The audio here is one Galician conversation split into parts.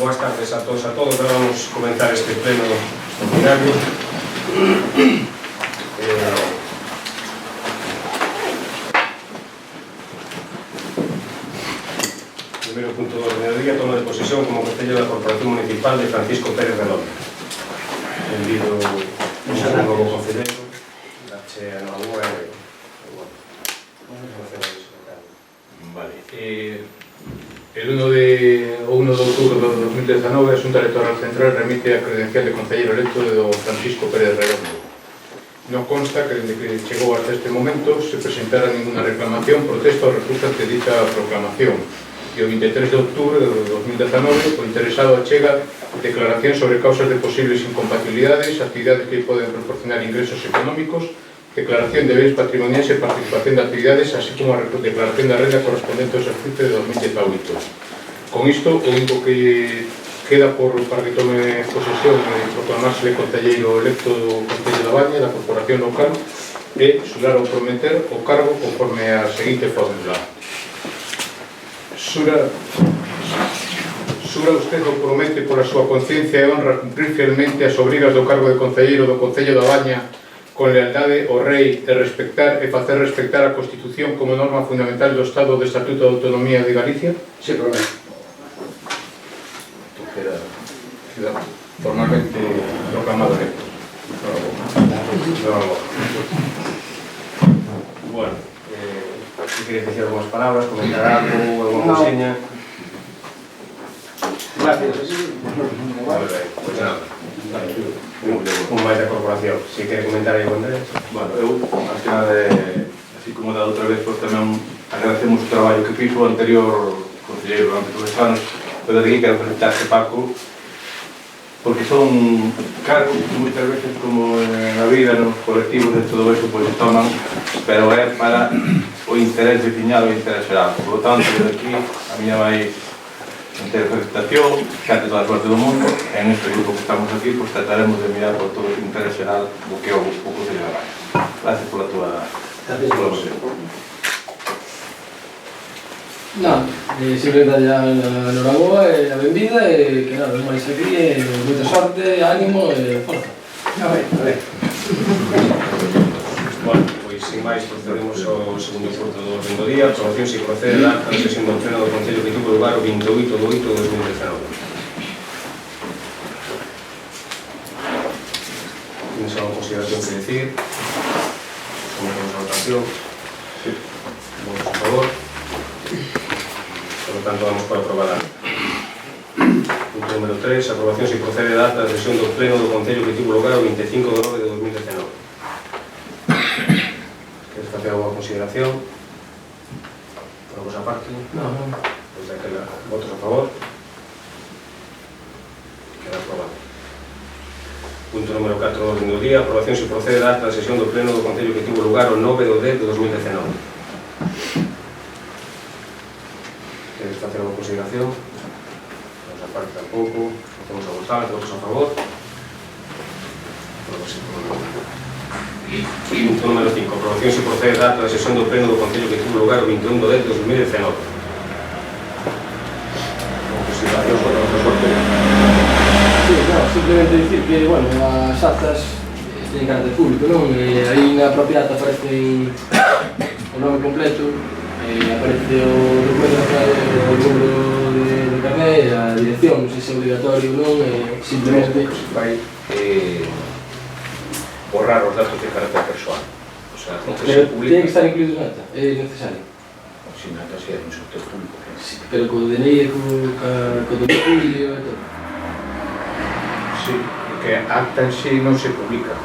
Boas tardes a todos e a todos. Ahora vamos comenzar este pleno extraordinario. Primeiro punto do orden do día, toma de posesión como Concello da Corporación Municipal de Francisco Pérez Redondo. Benvido un novo concelleiro, dache a nova boa e Vale. El 1 de outubro de 2019 a Xunta Electoral Central remite a credencial de concelleiro electo de don Francisco Pérez Redondo. Non consta que desde que chegou hasta este momento se presentara ninguna reclamación, protesta ou recusa ante dicha proclamación. E o 23 de outubro de 2019 o interesado achega declaración sobre causas de posibles incompatibilidades, actividades que poden proporcionar ingresos económicos, declaración de bens patrimoniais e participación de actividades, así como a declaración da renda correspondente ao exercicio de 2018. Con isto, o único que queda para que tome posesión e proclamársele concelleiro electo do Concello da Baña, da Corporación Local, é xurar ou prometer o cargo conforme a seguinte fórmula. Xura usted ou promete pola súa conciencia e honra cumprir fielmente as obrigas do cargo de concelleiro do Concello da Baña con lealdade ao Rei e respectar e facer respectar a Constitución como norma fundamental do Estado do Estatuto de Autonomía de Galicia? Sí, prometo. Queda formalmente proclamado electo. Bueno, si queréis decir algunas palabras, comentar algo, alguna cosilla. Gracias. Pues nada. Un máis da corporación. Si quere comentar aí, Andrés. Bueno, eu, máis que nada, así como da outra vez, pois tamén agradecemos o traballo que fixo o anterior concelleiro durante todos os anos, pero de aquí quero felicitarse Paco, porque son cargos que moitas veces, como na vida, nos colectivos de todo eso, pois se toman, pero é para o interés veciñal, o interés xeral. Por lo tanto, desde aquí, a miña máis entera felicitación, xente toda a suerte do mundo, e en este grupo que estamos aquí, pois trataremos de mirar por todo o interés xeral do que é o Concello da Baña. Gracias pola tua votación. Non, sempre dalle a noraboa e a benvida e que nada, máis aquí e moita sorte, ánimo e forza. A ver. Bueno, pois sin máis procedemos ao segundo punto do orden do día, aprobación se procede da acta de sesión do pleno do Concello que tuvo lugar o 28 de 8 de 2019. Tienes alguna consideración que decir? Comenzamos a votación. Votos a favor. Por lo tanto, vamos por aprobada. Punto número 3. Aprobación se procede da acta de sesión do pleno do Concello que tuvo lugar o 25 de 9 de 2019. ¿Quieres hacer alguna consideración? ¿Por cosa aparte? Non. Pues de aquel votos a favor. Queda aprobado. Punto número 4 do orden do día. Aprobación se procede da acta de sesión do pleno do Concello que tuvo lugar o 9 de 10 de 2019. ¿Quieres hacer alguna consideración? Por cosa aparte tampouco. Hacemos a votar. Votos a favor. Punto número 5. Aprobación se procede da acta de sesión do pleno do Concello que tuvo lugar o 21 de 10 de 2019. Consideración sobre o transporte. Sí, no, simplemente dicir que, bueno, as actas teñen carácter público, non? Aí na propia acta aparece o nome completo, aparece o documento nacional, o número de carné, a dirección, non sei se é obligatorio ou non, simplemente vai borrar os datos de carácter persoal. O sea, non que se pero publica. tiene que estar incluído na acta, é necesario. Si na acta si é un sector público. Sí, pero co DNI e co domicilio e todo. Sí, porque a acta en sí non se publica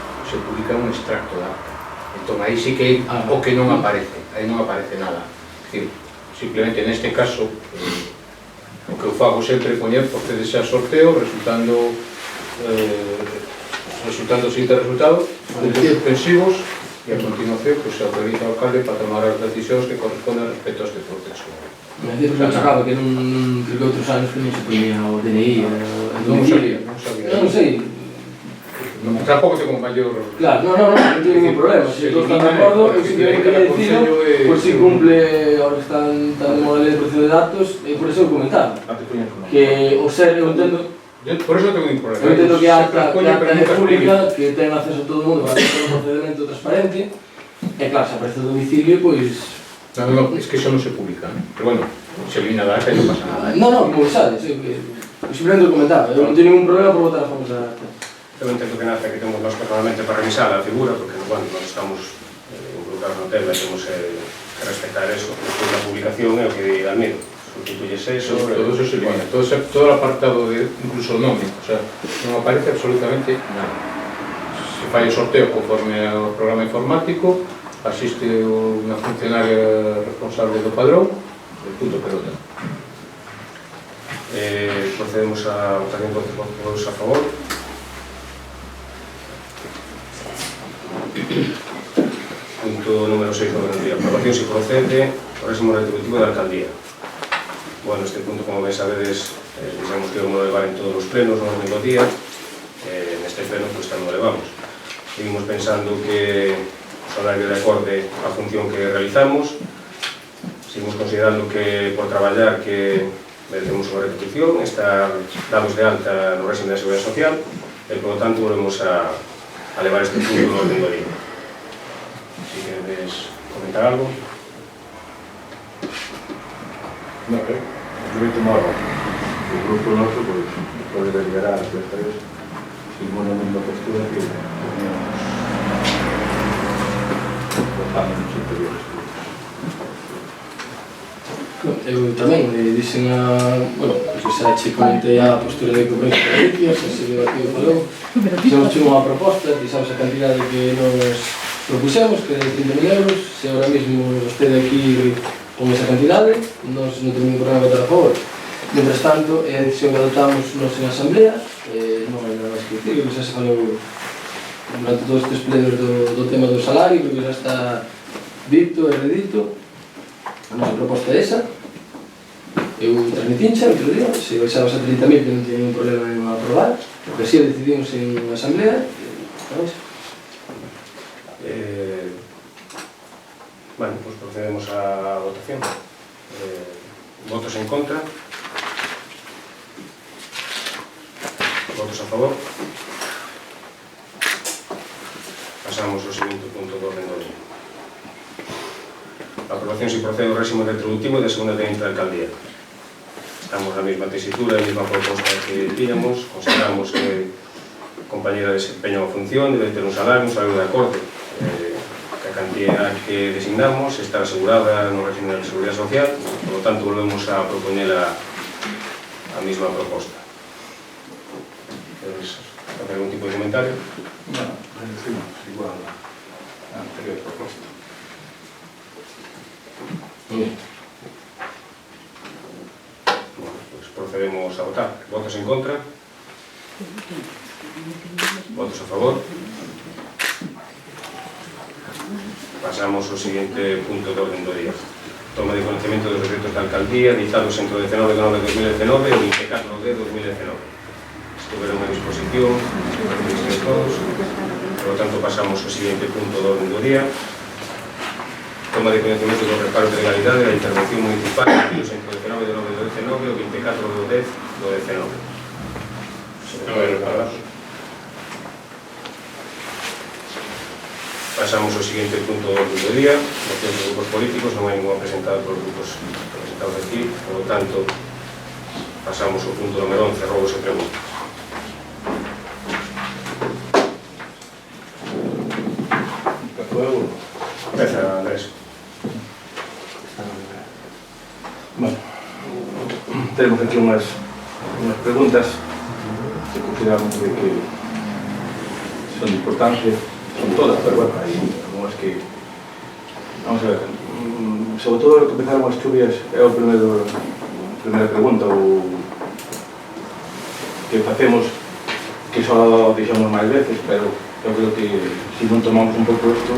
un extracto da acta. Entón, aí sí que é o que non aparece, aí non aparece nada. É dicir, simplemente neste caso, o que eu fago sempre é poñer procedes a sorteo, resultando o siguiente resultado, puntos suspensivos, e a continuación se autoriza ao alcalde para tomar as decisións que corresponden respecto a este proceso. Me decía que non sacaba, que non, creo que outros anos que non se poñía o DNI, o Non domicilio. sabía. Non sei. Tampouco tengo maior... Claro, non teño ningún problema, se todos están de acordo, eu simplemente quería dicilo, pois si cumple, ahora que están de moda a lei de protección de datos, e por eso eu comentaba, que o ser, eu entendo, Por eso tengo un problema. eu entendo que a acta é pública, que ten acceso a todo o mundo para ter un procedimento transparente, e claro, se aparece o domicilio, pois... No, es que eso no se publica, ¿no? Pero bueno, se elimina la acta y no pasa nada. Non, como sabes, eu simplemente o comentaba, eu non teño ningún problema por votar a favor da acta. Eu entendo que nace que temos nós personalmente para revisar a figura, porque bueno, nós estamos involucrados no tema e temos que respetar eso. Despois da publicación é o que di Almeida, sustituyes eso... Todo eso se elimina, todo el apartado de incluso el nombre, o sea, non aparece absolutamente nada. Se fai o sorteo conforme ao programa informático, asiste unha funcionaria responsable do padrón, e punto pelota. Procedemos a votar entonces todos a favor. Punto número 6 do orden do día. Aprobación se procede o réximo retributivo da alcaldía. Bueno, este punto, como ben sabedes, dixemos que non o levar en todos os plenos no orden do día. Neste pleno, pois, tamén o levamos. Seguimos pensando que o salario de acorde á función que realizamos. Seguimos considerando que, por traballar, que merecemos unha retribución, estar dados de alta no réxime da Seguridade Social, e, por lo tanto, volvemos a levar este punto no orden do día. Si queredes comentar algo. No, yo voy a tomar el grupo nuestro, pues, puede deliberar a los tres, sin una misma postura que teníamos votando en los anteriores. Eu tamén dixen bueno, que xa che comentei a postura de Copenhague Galicia, xa se deu aquí o falou. Fixemos unha proposta, fixamos a cantidade que nos propusemos, que é de 30.000 euros. Se ahora mismo vostede aquí con esa cantidade, non temos ningún problema de votar a favor. Mientras tanto, é a decisión que adoptamos nos en asamblea, non hai nada máis que dicir, que xa se falou durante todos estes plenos do tema do salario, que xa está dito e redito. A nosa proposta é esa. Eu transmitinxa outro día, se baixabas a 30.000 que non teña ningún problema en aprobar, porque así o decidimos en asamblea. Bueno, pues procedemos a votación. Votos en contra. Votos a favor. Pasamos ao seguinte punto do orden do día. A aprobación se procede ao réximo retributivo da segunda teniente da alcaldía. Estamos na mesma tesitura, a mesma proposta que tiñamos. Consideramos que a compañera desempeña unha función, debe ter un salario de acorde. Que a cantidad que designamos está asegurada no régimen de Seguridade Social, por lo tanto volvemos a propoñer a mesma proposta. ¿Queres hacer algún tipo de comentario? No, decimos igual a anterior proposta. Bueno, pues procedemos a votar. ¿Votos en contra? ¿Votos a favor? Pasamos ao seguinte punto do orden do día. Toma de conocimiento dos decretos da alcaldía dictados entre o 19 de nove de 2019 e o 24 de 2019. Estuveron a disposición de todos. Por lo tanto, pasamos ao seguinte punto do orden do día. Toma de conocimiento dos reparos de legalidade da intervención municipal dictados entre o 19 de nove do 19 e o 24 do 10 do 19. Non hai reparos. Pasamos ao seguinte punto do orden do día. Mocións dos grupos políticos, non hai ninguna presentada por grupos presentados aquí, por lo tanto, pasamos ao punto número 11, robos e preguntas. Empeza, Andrés. Bueno, tenemos aquí unas preguntas que consideramos que son de importancia. Son todas, pero bueno, hay algunas que... Vamos a ver, sobre todo lo que empezaron as chuvias é a primeira pregunta, o que facemos, que só dixemos máis veces, pero eu creo que se non tomamos un pouco isto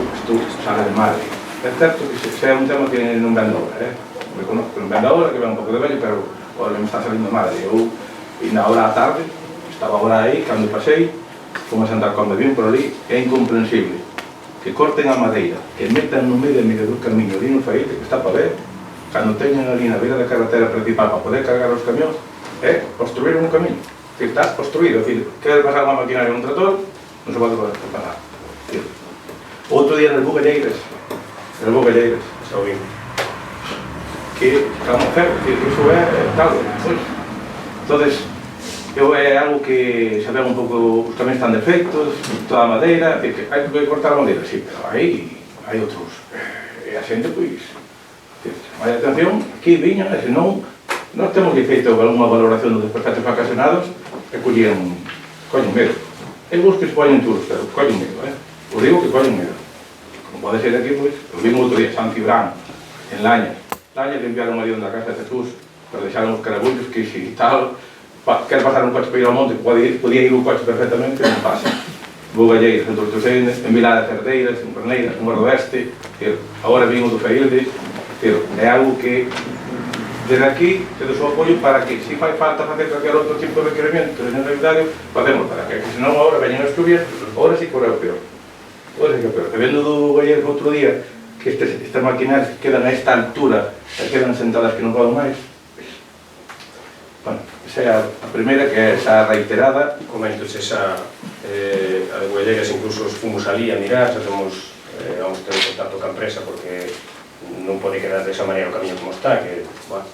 sale de mal. É certo que se é un tema que non ven da hora, reconozco que non ven da hora, que ven un pouco de vello, pero ahora me está salindo mal. Eu, e na hora da tarde, estaba agora aí, cando pasei, como a andar con bebín por ali, é incomprensible que corten a madeira, que metan no medio do camiño ali no faíte, que está para ver, cando teñan ali na beira da carretera principal para poder cargar os camións, é construir un camiño. Que está construído, é dicir, queres pasar unha maquinaria un trator, non se pode pasar. Outro día nas Bugalleiras, Xa o vimos. que vamos a hacer, que iso é tal, pois. Entonces, é algo que sabemos un pouco, os camións están defectos, toda a madeira, que hai que cortar a madeira, sí, pero hai outros. E a xente, pois, máis atención, aquí viña, e senón, nós temos que feito algunha valoración dos desperfectos ocasionados e collen medo. E vos que se poñen chulos, pero collen medo, Os digo que collen medo. Como pode ser aquí, pois, os vimos outro día, San Cibrán, en Lañas. Lañas limpiaron ali onde a casa de Jesús, pero deixaron os carabullos que si tal, quer pasar un coche para ir ao monte, podía ir un coche perfectamente, non pasa. Bugalleiras, en Tortoseine, en Vilá de Cerdeiras, en Perneiras, en Guardoeste, agora vimos do Feilde, é algo que desde aquí te do seu apoio para que se fai falta facer calquer outro tipo de requerimento de generalidade, facemos para que senón agora veñen as lluvias, agora sí corre o peor. Agora sí que é peor. E vendo do Bugalleiras outro día que estas maquinarias quedan a esta altura e quedan sentadas que non poden máis, bueno, esa é a primeira, que é esa reiterada. Comento, esa a de Bugalleiras incluso fomos ali a mirar, xa temos vamos ter contacto ca empresa porque non pode quedar desa maneira o camiño como está, que, bueno,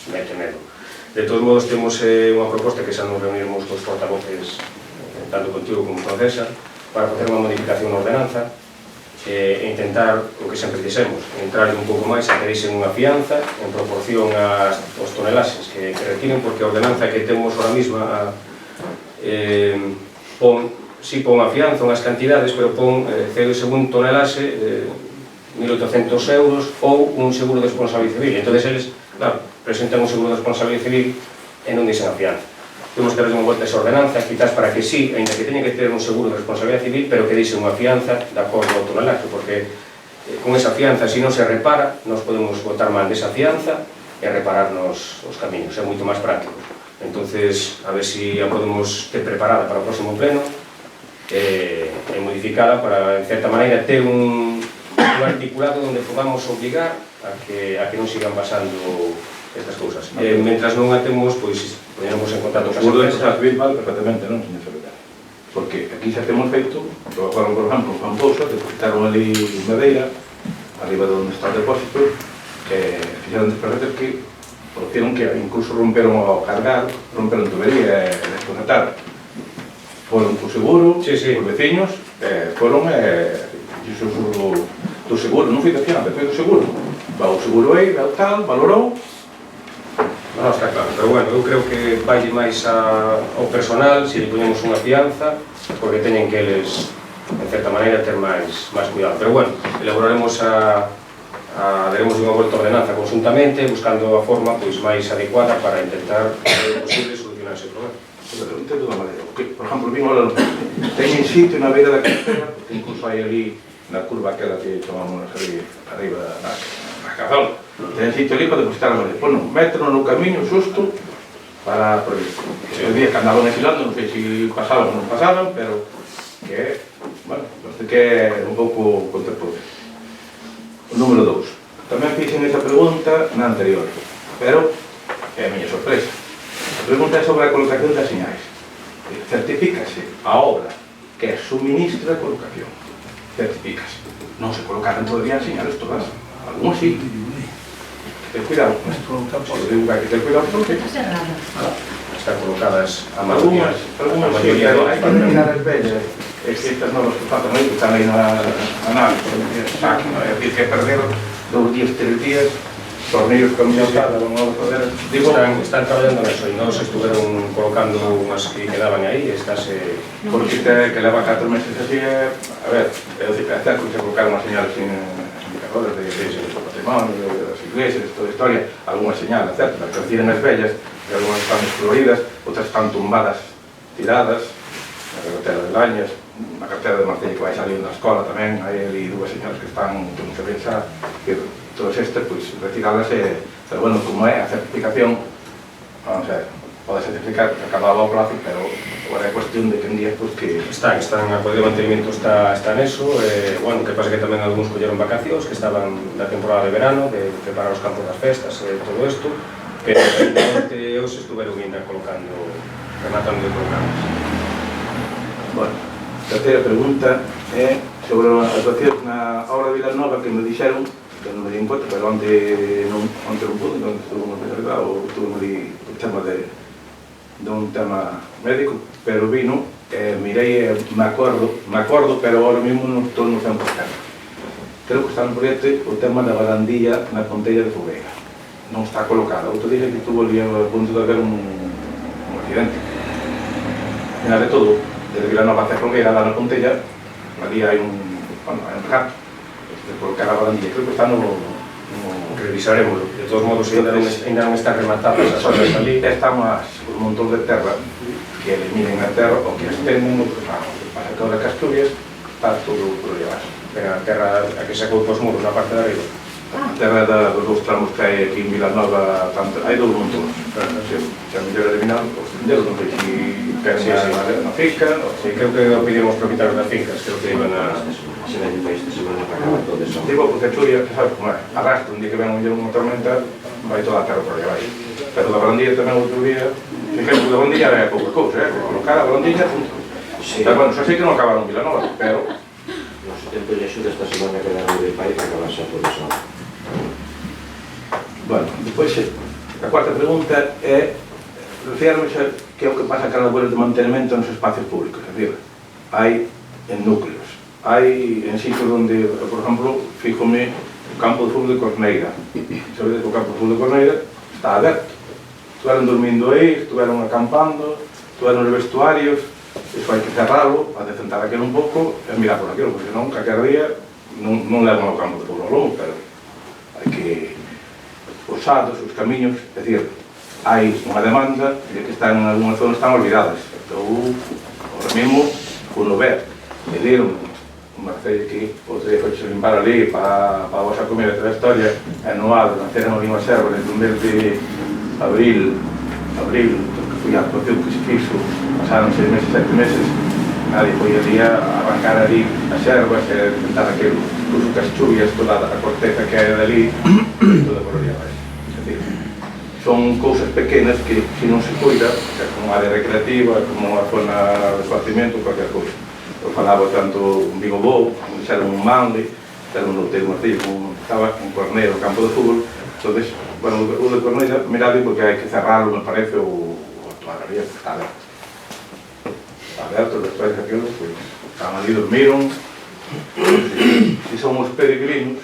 mete medo. De todos modos, temos unha proposta que xa nos reunirmos cos portavoces, tanto contigo como con César, para facer unha modificación na ordenanza e intentar, o que sempre dixemos, entrar un pouco máis a que deixen unha fianza en proporción aos tonelaxes que retiren, porque a ordenanza que temos ahora mesma pon a fianza, unhas cantidades, pero pon según tonelaxe 1.800 euros ou un seguro de responsabilidade civil. Entón, eles, claro, presentan un seguro de responsabilidade civil e non deixan a fianza. Temos que darles unha volta a esa ordenanza, quizás para que sí, ainda que teñen que ter un seguro de responsabilidade civil, pero que deixen unha fianza de acordo ao tonelaje, porque con esa fianza, se non se repara, nos podemos botar mal desa fianza e repararnos os camiños, é moito máis práctico. Entonces, a ver se a podemos ter preparada para o próximo pleno e modificada para, en certa maneira, ter un articulado onde podamos obligar a que non sigan pasando estas cousas. Mentras non a temos, pois, poñeremos en contacto con seguro de Casa Civil vale perfectamente, non, señor secretario? Porque aquí xa temos feito, trabajaron, por exemplo, en Famposa, depositaron ali madeira, arriba de onde está o depósito, que fixeron desperfectos que produciron que incluso romperon ao cargar, romperon tubería e desconectaron. Foron por seguro, por veciños, foron iso do seguro, non foi de fianza, foi do seguro. O seguro aí, o tal, valorou. Non, está claro, pero bueno, eu creo que vai máis ao personal se lle poñemos unha fianza, porque teñen que eles, en certa maneira, ter máis cuidado. Pero bueno, elaboraremos daremos unha volta a ordenanza conjuntamente, buscando a forma máis adecuada para intentar, ser posible, solucionar ese problema. Pero non ten toda maneira. Por exemplo, vimos lá, teñen sitio na beira da carretera, incluso hai ali na curva aquela que tomamos ali arriba na cazón. Teñen sitio ali para depositar a madeira. Bueno, méteno no camiño xusto para ese día que andaban exilando, non sei se pasaban ou non pasaban, pero que é, bueno, que é un pouco contraproducente. O número 2. Tamén fixen esa pregunta na anterior, pero é a miña sorpresa. A pregunta é sobre a colocación das señais. Certifícase a obra que suministra a colocación. Certifícase. Non se colocaron todavía as señales todas. Algúns sí. Ten cuidado. Que ten cuidado porque están colocadas a maioría. Hai que terminar as vellas. Estas novas que faltan aí, que están aí na nave. É dicir, que perder 2 días, 3 días, tornillos con minhocada, non vamos poder... Están traballando neso e non se estuveron colocando unhas que quedaban aí, estas... Porque que leva 4 meses así, a ver, é dicir, é certo que se colocaron unhas señales indicadores de iglesia, do patrimonio, das iglesias, toda a historia, algunhas señales, certo, las que reciben as vellas, e algunhas están descoloridas, outras están tumbadas, tiradas, na carretera de Lañas, na carretera de Martella que vai salir da escola tamén, hai ali 2 señales que están, que non se pensa, que todas estas, pois, retiradas, pero bueno, como é a certificación, vamos a ver, pode sacrificar, porque acababa o plazo, pero agora é cuestión de que en día, pues, que... Están a poder de mantenimiento está neso, bueno, que pasa que tamén algúns colleron vacacións, que estaban da temporada de verano, de preparar os campos das festas e todo isto, pero finalmente hoxe estuveron ainda colocando, rematando de colocar. Bueno, a terceira pregunta é sobre a actuación na obra de Vilanova que me dixeron, que non me di en conta, pero onte non pude, non estuve unha especialidade, ou estuve ali o tema de un tema médico, pero vino, mirei, me acordo, pero ahora mismo non estou no 100%. Creo que está no proxecto o tema da barandilla na Pontella de Fogueira. Non está colocada. Outro día que estuvo ali a punto de haber un accidente. Final de todo, desde Vilanova hacia Fogueira, lá na Pontella, ali hai un gato de colocar a barandilla. Creo que está no... Revisaremoslo. De todos modos, ainda non está rematada as obras ali. Están un montón de terra que eliminen a terra ou que estenden, para que ahora Asturias está todo por llevar. Pero a terra a que sacou os muros na parte de arriba. A terra dos dous tramos que hai aquí en Vilanova, hai dous montóns. Se a mellor eliminar, os venderos, non sei se queren na finca. Sí, creo que o pedimos propietarios das fincas, creo que iban a... Digo, porque a Churia, sabes como é, arrastra un día que ven unha tormenta, vai toda a terra por allá vai. Pero da barandilla tamén outro día, fíjate, da barandilla é pouca cousa, colocar a barandilla, punto. Pero bueno, xa sei que non acabaron Vilanova, pero... Nos tempos de axuda esta semana quedaron de pai para acabar xa por eso. Bueno, depois, a cuarta pregunta é refirme xa que é o que pasa cada vuelo de mantenimento nos espacios públicos, é dicir, hai en núcleos, hai en sitios onde, por exemplo, fíjome o campo de fútbol de Corneira. Sabedes que o campo de fútbol de Corneira está aberto. Estuveron dormindo aí, estuveron acampando, estuveron nos vestuarios, iso hai que cerralo, a decentar aquilo un pouco e mirar por aquilo, porque senón, calquer día, non levan ao campo de fútbol ao longo, pero hai que... os ados, os camiños, é dicir, hai unha demanda de que están en algunhas zonas están olvidadas. Entón, ahora mesmo, uno ver, e dieron unha feria que outro día foxe limpar ali para a vosa comida de toda a historia, e no Aldo, naceron ali unhas ervas no mes de abril, que foi a actuación que se fixo, pasaron 6 meses, 7 meses, nadie foi ali a arrancar ali as ervas e tentar aquilo, incluso que as chuvias, toda a corteza que hai dali, toda por ali abaixo. Son cousas pequenas que, se non se cuida, como área recreativa, como a zona de esparcimento, cualquier cousa. Eu falaba tanto un Vigo Bo, fixeron un Manle, fixeron un Loteiro Martillo, como estaba un Corneiro no campo de fútbol. Entón, bueno, o de Corneira, mirade porque hai que cerrarlo, me parece, o actuaría, porque está aberto. Está aberto, os vestuarios aqueles, pues, estaban ali, dormiron. Se son os peregrinos,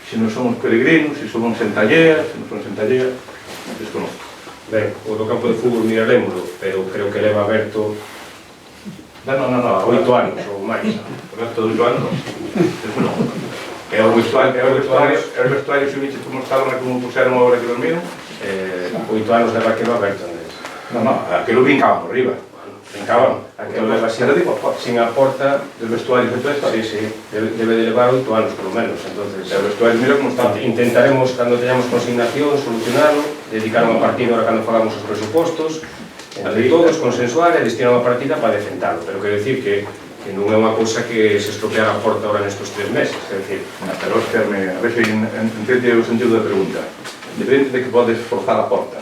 se non son os peregrinos, se son sentallea, se non son sentallea, desconozco. Ben, o do campo de fútbol mirarémoslo, pero creo que leva aberto... Non, 8 anos ou máis. Aberto 8 anos, non. É o vestuario, se viches como estaban e como puseron a hora que dormiron. 8 anos leva aquilo aberto, Andrés. Non, aquilo brincaban por riba. Brincaban, aquilo leva sin a porta del vestuario de todo. Sí, debe de levar 8 anos, polo menos. Entonces, o vestuario, mira como está. Intentaremos, cando teñamos consignación, solucionarlo, dedicar unha partida ahora cando falamos os presupostos, entre todos, consensuar e destinar unha partida para decentalo. Pero quero dicir que non é unha cousa que se estropeara a porta ahora nestes 3 meses. Quero dicir, pero a ver se entende o sentido da pregunta. Independente de que podes forzar a porta,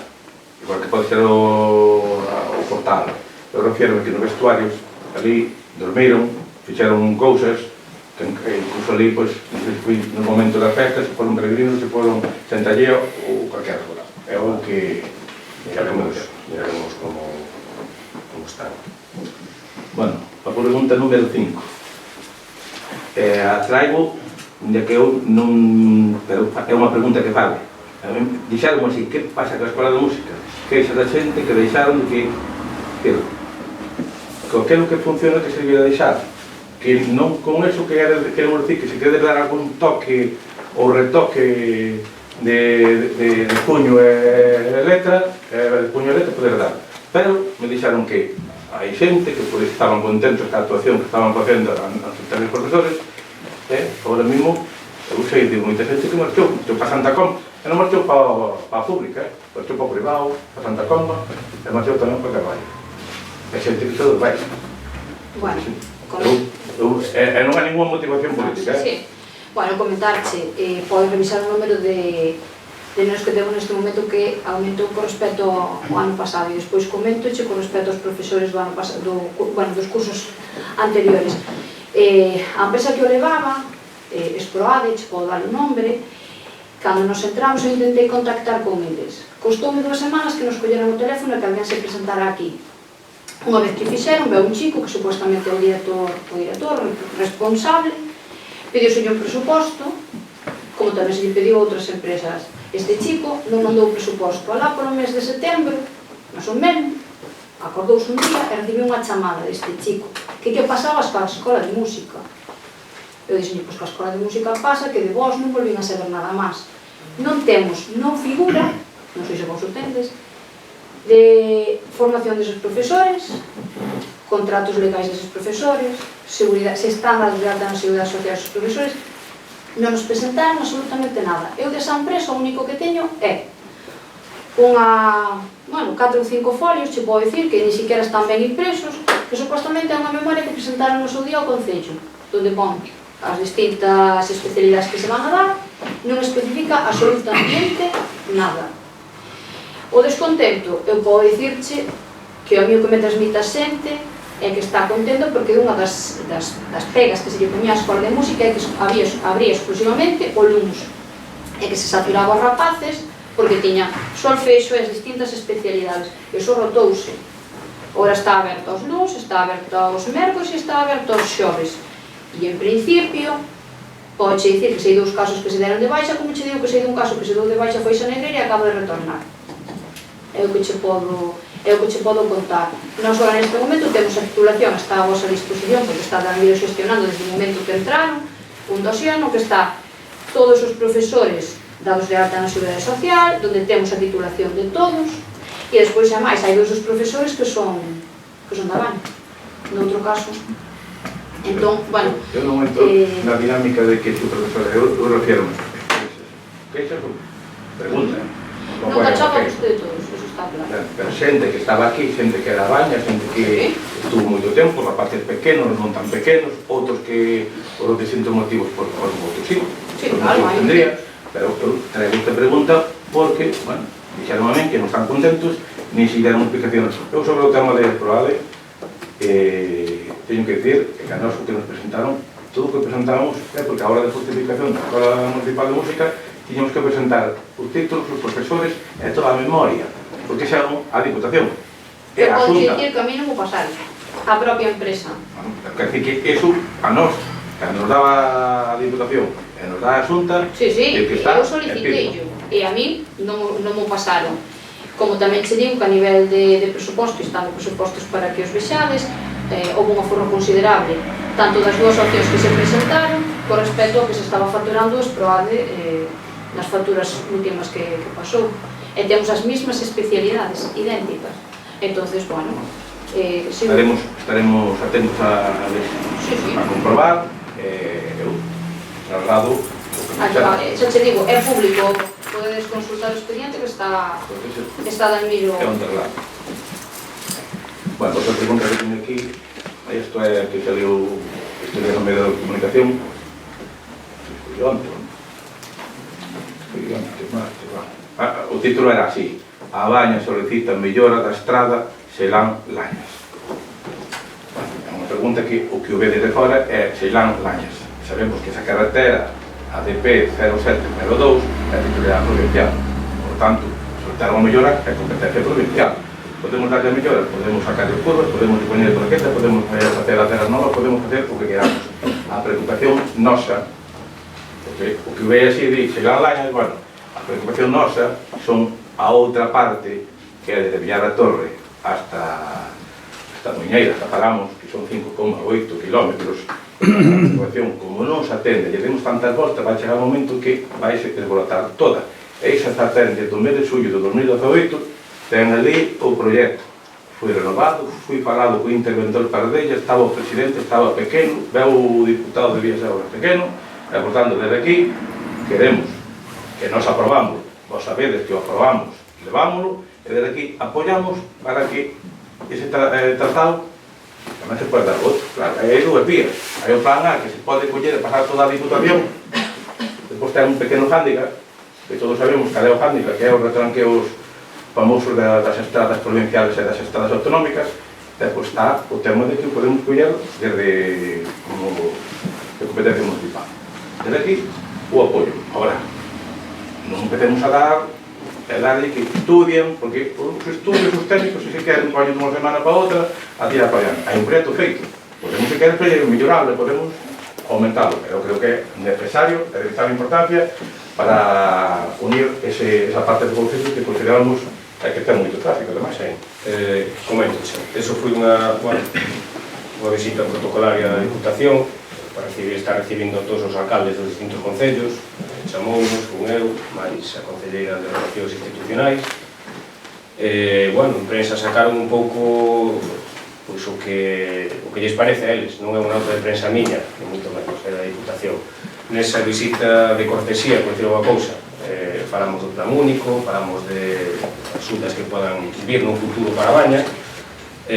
igual que pode ser o portal, eu refiro que nos vestuarios ali dormiron, fixeron cousas que incluso ali, pois, non sei se foi no momento da festa, se foron peregrinos, se foron sentalleo ou calquera cosa. É o que miraremos como están. Bueno, a pregunta número 5. A traigo, de que eu non... pero é unha pregunta que fago. Dixeron así, que pasa coa escola de música? Queixa da xente que deixaron que aquilo que funciona que se debía deixar, que non con eso queremos decir que se quere dar algún toque ou retoque de puño e letra, poder dar. Pero me dixeron que hai xente que por estaban contentos ca actuación que estaban facendo os profesores, ahora mesmo eu sei de moita xente que marchou, pasando a E non marchou para a pública, marchou para o privado, para Santa Comba, e marchou tamén para Carballo. E xente que todos vai. Bueno, E non hai ninguna motivación política, sí. Bueno, comentarche, podes revisar o número de nenos que temos neste momento que aumentou con respecto ao ano pasado, e despois comentoche con respecto aos profesores do ano pasado, dos cursos anteriores. A empresa que o levaba, Esproade, che podo dar o nombre, cando nos entramos eu intentei contactar con eles. Costoume 2 semanas que nos colleran o teléfono e que alguén se presentara aquí. Unha vez que fixeron, veo un chico que supostamente é o director responsable, pediu-se un presuposto, como tamén se lle pediu a outras empresas. Este chico non mandou o presuposto. Alá polo mes de setembro, máis ou menos, acordouse un día e recibiu unha chamada deste chico que pasaba coa escola de música. Eu dixenlle, pois que a escola de música pasa que de vos non volvín a saber nada máis. Non temos, non figura, non sei se vos o tendes, de formación deses profesores, contratos legais deses profesores, seguridade, se están de alta na seguridade social deses profesores, non nos presentaron absolutamente nada. Eu desa empresa o único que teño é unha, 4 ou 5 folios, che podo dicir que ni siquiera están ben impresos, que supostamente é unha memoria que presentaron no seu día ao Concello, onde pon as distintas especialidades que se van a dar, non especifica absolutamente nada. O descontento, eu podo dicirche que o mío que me transmite a xente é que está contento porque unha das pegas que se lle poñía a escola de música é que abría exclusivamente o luns, e que se saturaba os rapaces porque tiña solfexo e as distintas especialidades. E iso rotouse. Ora está aberto aos luns, está aberto aos mércores e está aberto aos xoves. E en principio, pode dicir que sei 2 casos que se deron de baixa, como che digo que sei dun caso que se deu de baixa foi Xanegreira e acaba de retornar. É o que che podo contar. Nós agora neste momento temos a titulación, está a vosa disposición, porque está tamén xestionando desde o momento que entraron, un dosier no que está todos os profesores dados de alta na Seguridade Social, donde temos a titulación de todos, e despois, ademais, hai 2 dos profesores que son da banca. Noutro caso, entón, bueno... Eu non entro na dinámica de que tu profesor, eu refiero-me. Que xa pregunta? Non cachaba vostede todos, eso está claro. Pero xente que estaba aquí, xente que era baña, xente que estuvo moito tempo, rapaces pequenos, non tan pequenos, outros que, por distintos motivos, por outros sí, tendría, pero eu traigo esta pregunta porque, bueno, dixeron a min que non están contentos, ni si deron explicacións. Eu sobre o tema de Proade, teño que dicir que a nós o que nos presentaron, todo o que presentamos é porque a hora de justificación da Escola Municipal de Música tiñamos que presentar os títulos, os profesores e toda a memoria, porque xa a Diputación. Eu podo dicir que a mí non me pasaron, a propia empresa. Quer dicir que eso a nós, que nos daba a Diputación e nos dá a Xunta, eu solicitei-yo, e a mí non me pasaron. Como tamén che digo que a nivel de presuposto, están os presupostos para que os vexades, houve un aforro considerable, tanto das 2 opcións que se presentaron, con respecto ao que se estaba facturando o Esproade nas facturas últimas que pasou. E temos as mesmas especialidades, idénticas. Entonces, bueno... Estaremos atentos a comprobar, eu traslado... Xa che digo, é público, podedes consultar o expediente que está dan miro... É un traslado. Bueno, outra pregunta que teño aquí, isto é que saliu estudios no medio de comunicación, o título era así: a Baña solicita mellora da estrada Xelán Lañas. É unha pregunta que o que o ve desde fora é Xelán Lañas. Sabemos que esa carretera ADP 0702 é titularidade provincial, por tanto, soltar unha mellora é competencia provincial. Podemos darlle a mellora, podemos sacar os curvas, podemos poñer plaquetas, podemos facer aceras novas, podemos facer o que queramos. A preocupación nosa, porque o que ve así de Xelán Lañas, bueno, a preocupación nosa son a outra parte que é desde Villar da Torre hasta Muiñeira, hasta Paramos, que son 5,8 kilómetros. A preocupación, como non se atende, lle demos tantas voltas, vai chegar un momento que vai se desborotar toda. E xa se atende do mes de xullo de 2018, ten ali o proxecto. Foi renovado, foi falado co interventor Pardella, estaba o presidente, estaba pequeno, veu o diputado de Vías Aulas pequeno, e, por tanto, desde aquí, queremos que nos aprobamos vos sabedes que o aprobamos, levámoslo, e desde aquí apoyamos para que ese tratado tamén se pode dar outro. Claro, hai dúas vías. Hai o plan A que se pode coller e pasar toda a Diputación, depois ten un pequeno hándicap, que todos sabemos que é o hándicap, que é os retranqueos famosos das estradas provinciales e das estradas autonómicas. Depois está o tema de que podemos coller desde como de competencia municipal. Desde aquí, o apoio. Ahora, non empecemos a darle que estudien, porque os estudios, os técnicos, se queren coñen dunha semana para outra, a tirar para allá. Hai un proxecto feito. Podemos, se queren, mellorarlo, podemos aumentarlo. Eu creo que é necesario, é de vital importancia, para unir esa parte do concello que consideramos que ten moito tráfico, ademais. Comento, eso foi unha visita protocolaria da Diputación para estar recibindo todos os alcaldes dos distintos concellos, chamounos, fun eu, máis a concelleira de Relacións Institucionais. Bueno, en prensa sacaron un pouco pois, o que lles parece a eles, non é unha nota de prensa miña, ni moito menos, é da Diputación. Nesa visita de cortesía, por decir unha cousa, falamos do plan único, falamos de asuntas que podan vir nun futuro para Baña,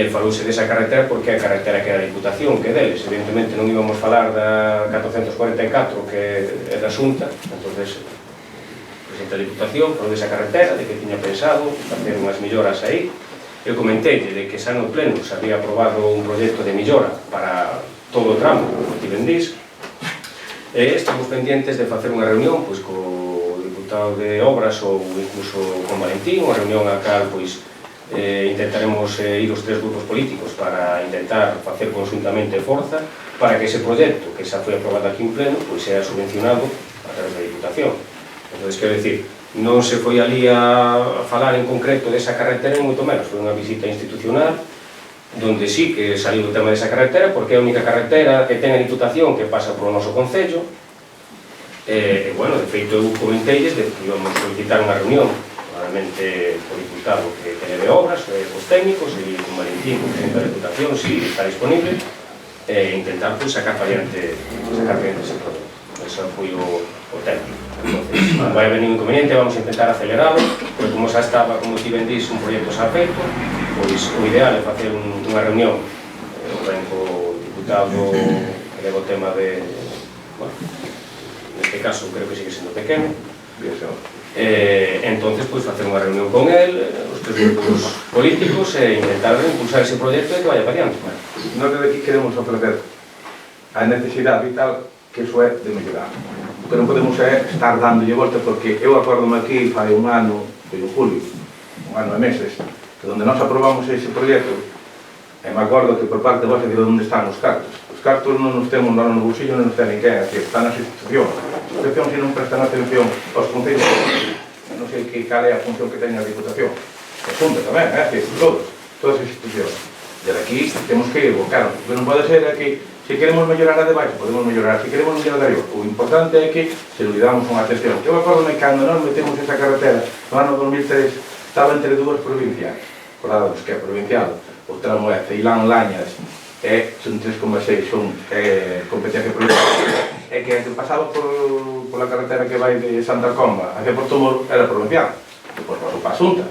falouse desa carretera porque é a carretera que é da Diputación, que é deles. Evidentemente non íbamos falar da 444, que é da Xunta, entonces presenta a Diputación, falou desa carretera, de que tiña pensado facer unhas melloras aí. Eu comentei de que xa no pleno se había aprobado un proxecto de mellora para todo o tramo do Tivendís, e estamos pendientes de facer unha reunión pois, co diputado de Obras ou incluso con Valentín, unha reunión a cal pois, intentaremos ir os tres grupos políticos para intentar facer conjuntamente forza para que ese proxecto que xa foi aprobado aquí en pleno pois sea subvencionado a través da Diputación. Entón, quero dicir, non se foi ali a falar en concreto desa carretera, moito menos, foi unha visita institucional donde sí que saliu o tema desa carretera porque é a única carretera que ten a Diputación que pasa por o noso concello. Bueno, de feito eu comentelles de que íbamos solicitar unha reunión probablemente o diputado que leve obras, os técnicos e con Valentín, con presidente da Diputación, si está disponible, intentar pues, sacar para adiante ese proyecto. Ese foi o tema. Entonces, non vai haber ningún inconveniente, vamos a intentar acelerarlo, porque como xa estaba, como ti ben dís, un proxecto xa feito, pois o ideal é facer unha reunión, ben co diputado que leva o tema de, bueno, neste caso creo que sigue sendo pequeno, entonces pois facer unha reunión con el, os tres grupos políticos e intentar impulsar ese proxecto e que vaya para adiante. Nós desde aquí queremos ofrecer a necesidade vital que iso é de mellorar. O que non podemos é estar dándolle volta porque eu acordome aquí fai un ano, foi en julio, un ano e meses, que onde nós aprobamos ese proxecto e me acordo que por parte de vos digo onde están os cartos. Os cartos non nos temos no bolsillo, non nos ten ninguén, que están nas institucións. As institucións se non prestan atención aos concellos, non sei que cal é a función que ten a Diputación. A Xunta tamén, todas as institucións. Desde aquí temos que ir, claro, o que non pode ser é que se queremos mellorar a debaixo, podemos mellorar, se queremos mellorar a arriba. O importante é que se lo damos unha atención. Eu acordo que cando nós metemos esa carretera no ano 2003 estaba entre dúas provincias, acordados que é provincial, o tramo é Ceilán-Lañas, son 3,6, son competencia provincial, é que pasaba por la carretera que vai de Santa Comba hacia Porto Moro era provincial, depois pasou para a Xunta,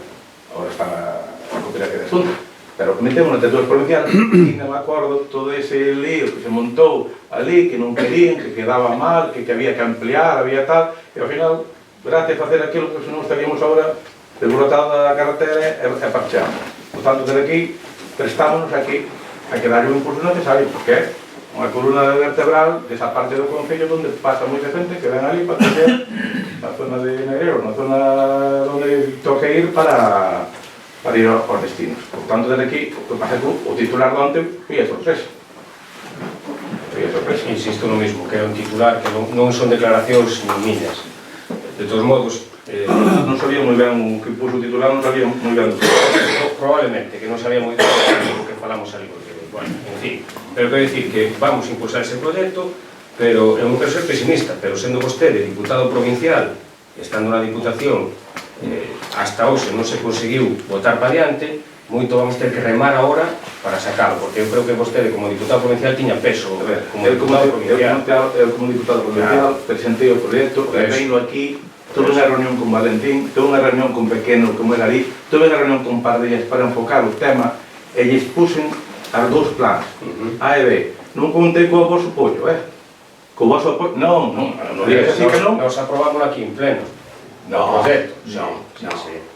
agora está na competencia de Xunta, pero que metemos entre dúas provinciales e non me acordo todo ese lío que se montou ali, que non querían, que quedaba mal, que había que ampliar, había tal, e ao final, gracias a facer aquilo que non estaríamos agora desbrotada a carretera e parcheamos. Por tanto, desde aquí, prestámonos aquí a que darlle un impulso necesario, porque é unha columna vertebral desa parte do concello onde pasa moita gente que ven ali para ter na zona de Negreiro, na zona onde toque ir para ir aos destinos. Por tanto, desde aquí, o que pasa é que o titular do ante foi a sorpresa. Insisto no mismo, que é un titular que non son declaracións miñas. De todos modos, non sabía moi ben o que puso o titular, non sabía moi ben o que probablemente, que non sabía moi ben o que falamos ali, porque, bueno, en fin, pero quero dicir que vamos a impulsar ese proxecto, pero eu non quero ser pesimista, pero sendo vostede diputado provincial, estando na Diputación, hasta hoxe non se conseguiu votar para diante, moito vamos ter que remar agora para sacalo, porque eu creo que vostede como diputado provincial tiña peso como diputado provincial. Eu como diputado provincial presentei o proxecto, veino aquí tuve unha reunión con Valentín, tuve unha reunión con Pequeno, como era ali, tuve unha reunión con Pardillas para enfocar o tema e lles puxen as dous plans, A e B. Non contei co vosso apoio, co vosso apoio, non digas así que non. Nos aprobamos aquí en pleno. No, proxecto.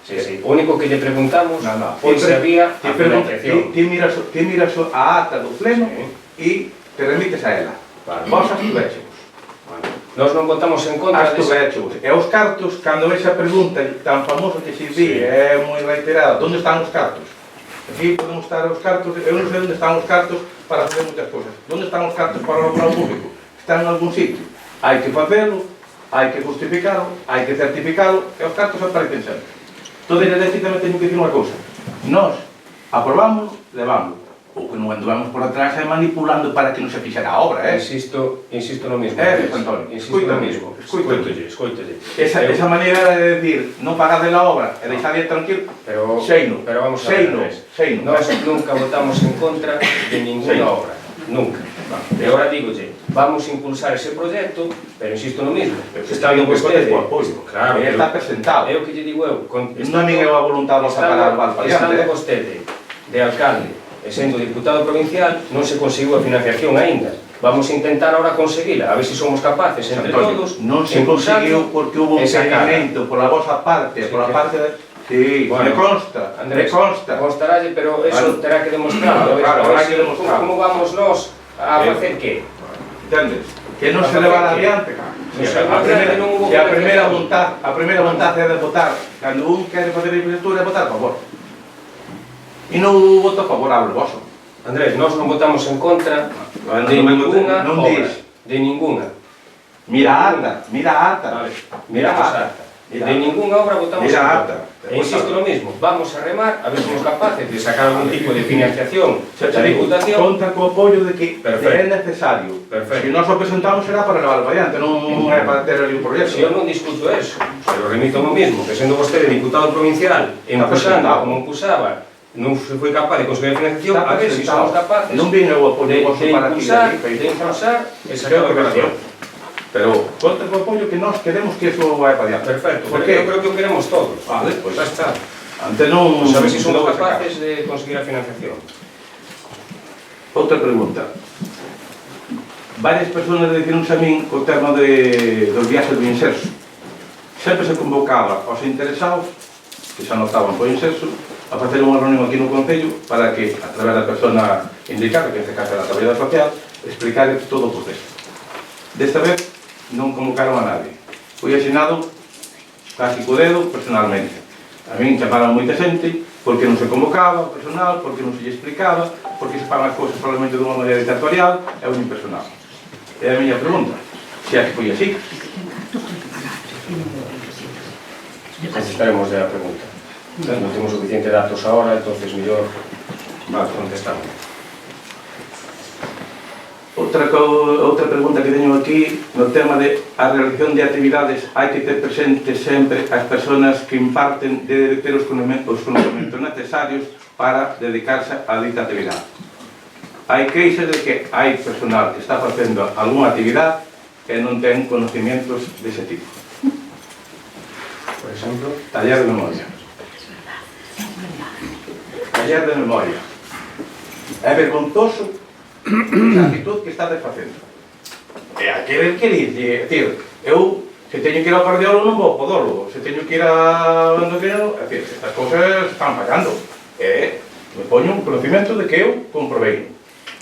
Sí. O único que lle preguntamos foi se había a financiación. Ti miras a ata do pleno e te remites a ela. Vos astuvechevos. Nós non votamos en contra Astuvechevos. E os cartos, cando ves a pregunta tan famosa que se di, é moi reiterada, onde están os cartos? Aquí podemos estar os cartos, eu non sei onde están os cartos para facer moitas cousas. Onde están os cartos para o plan público? Están en algún sitio. Hai que facelo, hai que justificalo, hai que certificalo, e os cartos aparecen sempre. Entón, desde tamén teño que dicir unha cousa. Nós aprobamos, levamos. O que non anduvamos por atrás é manipulando para que non se fixera a obra, Insisto no mismo. Antonio, Insisto no mismo. Escoitolle. Esa maneira de decir, non pagade a obra e deixade tranquilo, seino. Pero vamos a ver. Nós nunca votamos en contra de ninguna obra. Nunca. E agora digolle, vamos a impulsar ese proxecto, pero insisto no mismo. Estando vostede, claro, está presentado. É o que lle digo eu. Non é a voluntad de sacar al Valpariante. Estando vostede de alcalde e sendo diputado provincial, non se conseguiu a financiación aínda. Vamos a intentar ahora conseguila, a ver se somos capaces entre todos. Non se conseguiu porque hubo un impedimento pola vosa parte, pola parte de... Sí, me consta, me consta. Constaralle, pero eso terá que demostrarlo. Habrá que demostrarlo. Como vamos nós a facer que? Entendes? Que non se leva adiante, Se a primeira vontade é de votar, cando un quere fazer a infraestructura, é votar a favor. E non hubo voto favorable voso. Andrés, nós non votamos en contra de ninguna obra. De ninguna. Mira a ata. Miramos a ata. De ninguna obra votamos en contra. E insisto lo mismo, vamos a remar a ver se somos capaces de sacar algún tipo de financiación da Diputación. Conta co apoio de que é necesario. Se nós o presentamos será para levar para adiante, non é para ter ali un proxecto. Se eu non discuto eso, pero remito o mismo, que sendo vostede diputado provincial, empusando como empusaba, non se foi capaz de conseguir a financiación, a ver se somos capaces non vine o apoio para ti de impulsar e sacar a operación. Pero conta co apoio que nós queremos que eso vai para adiante. Perfecto, porque eu creo que o queremos todos. Vale, pois xa está. Ante non... A ver se somos capaces de conseguir a financiación. Outra pregunta. Varias persoas decironse a min co tema dos viaxes do inserso. Sempre se convocaba aos interesados, que se anotaban por inserso, a facer unha reunión aquí no Concello para que, a través da persona indicada, que en este caso era a Traballadora Social, explicar todo o proceso. Desta vez non convocaron a nadie. Foi asinado casi co dedo personalmente. A min chamaron moita xente porque non se convocaba o personal, porque non se lle explicaba, porque se pagan as cousas probablemente dunha maneira dictatorial e un impersonal. É a miña pregunta, se é que foi así. Contestaremos a pregunta. Non temos suficiente datos agora, entonces mellor contestamos. Outra pregunta que teño aquí no tema de a realización de actividades, hai que ter presente sempre as persoas que imparten de ter os conhecimentos necesarios para dedicarse a dita actividade. Hai queixas de que hai personal que está facendo algunha actividade e non ten conocimientos dese tipo. Por exemplo, taller de memoria. Taller de memoria. É vergonzoso a actitud que estás facendo. E a que decir, eu, se teño que ir ao cardiólogo non vou ao podólogo, se teño que ir ao endocrino, é dicir, estas cousas están fallando. E me poño un conocimiento de que eu comprobei.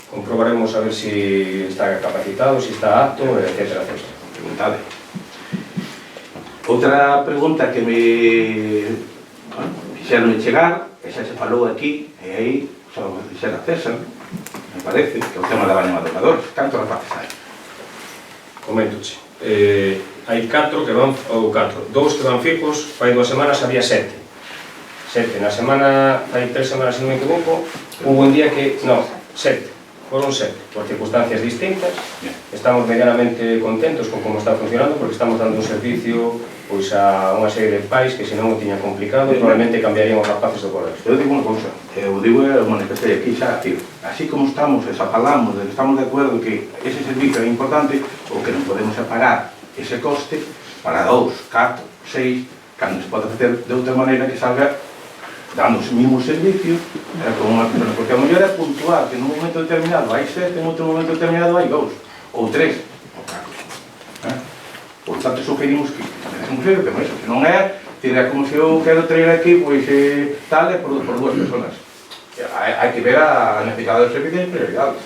Comprobaremos a ver si está capacitado, si está apto, etc. Preguntade. Outra pregunta que me fixeron chegar, que xa se falou aquí, e aí, xa o fixera César, me parece, que é o tema da baña madrugadores. Cantos rapaces hai? Coméntoche. Hai 4 que van, ou 4, 2 que van fijos, fai 2 semanas había 7. 7, na semana, fai 3 semanas, se non me equivoco, hubo un día que, no, 7. Foron 7, por circunstancias distintas. Estamos medianamente contentos con como está funcionando, porque estamos dando un servicio pois a unha serie de pais que senón o tiñan complicado e probablemente cambiarían os rapaces do colégio. Eu digo unha cousa, eu digo e o manifestei aquí xa, tío, así como estamos, xa falamos, estamos de acordo que ese servicio é importante, o que non podemos pagar ese coste para 2, 4, 6, cando se pode facer de outra maneira que salga dando os mismos servicios, con unha persona, porque a mellor é puntual, que nun momento determinado hai 7, en outro momento determinado hai 2, ou 3, ou 4. Por tanto, sugerimos que tenemos que eso, que non é, é como se eu quero traer aquí, pois tal, é por 2 personas. Hai que ver a necesidade dos servicios e prioridades.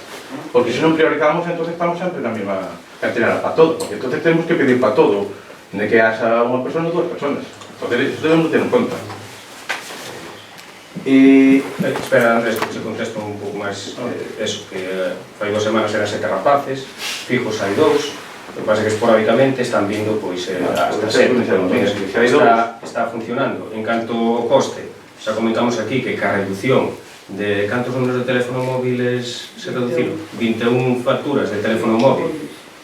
Porque se non priorizamos, entonces estamos sempre na mesma cartera para todo, porque entonces tenemos que pedir para todo, de que haxa unha persona ou 2 personas. Entonces, eso debemos ter en conta. Espera, Andrés, que se contesto un pouco máis eso, que fai 2 semanas eran 7 rapaces, fijos hai 2, o que pasa que esporádicamente están vindo pois hasta 7, está funcionando. En canto ao coste, xa comentamos aquí que ca reducción de cantos números de teléfono móviles se reduciron, 21 facturas de teléfono móvil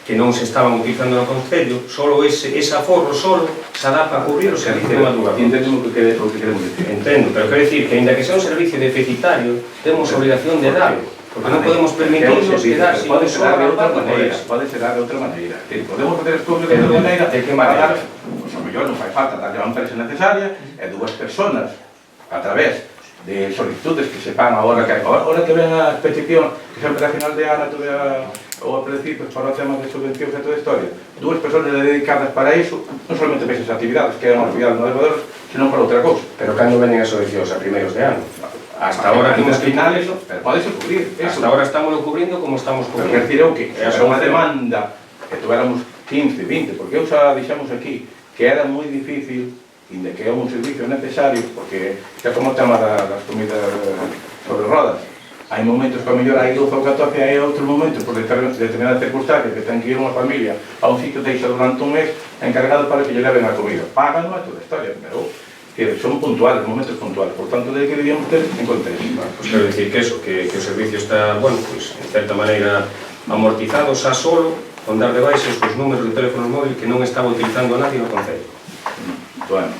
que non se estaban utilizando no Concello, solo ese aforro solo se dá para cubrir o servicio de madrugada. Entendo o que queremos decir. Entendo, pero quero dicir que, ainda que sea un servicio deficitario, temos obligación de darlo, porque non podemos permitirnos quedar sin un solo rapaz. Pode ser de outra maneira. Podemos fazer as cousas de outra maneira, de que maneira? Pois a mellor non fai falta darlle a empresa necesaria e 2 personas a través de solicitudes que se fan agora que ven a petición que sempre a final de ano ou a principios para o tema de subvencións e toda a historia, 2 personas dedicadas para iso, non solamente para esas actividades que é unha actividade no elevador, senón para outra cousa. Pero cando venen as subvencións a primeiros de ano? Hasta ahora temos que final eso, pero podese cubrir eso. Hasta ahora estamos cubrindo como estamos cubrindo. Pero decir eu que é unha demanda que tuéramos 15, 20, porque eu xa dixemos aquí que era moi difícil e de que é un servicio necesario, porque xa como o tema das comidas sobre rodas, hai momentos que a mellor hai 12 ou 14, hai outros momentos por determinadas circunstancias que ten que ir unha familia a un sitio deixa durante un mes encargado para que lle leven a comida. Pagan, non é toda a historia, pero son puntuales, momentos puntuales, por tanto, de que debíamos ter en conta iso. Pois quero dicir que eso, que o servicio está, bueno, pois, en certa maneira amortizado xa solo, con dar de baixa os números de teléfono móvil que non estaba utilizando a nadie no Concello. Bueno,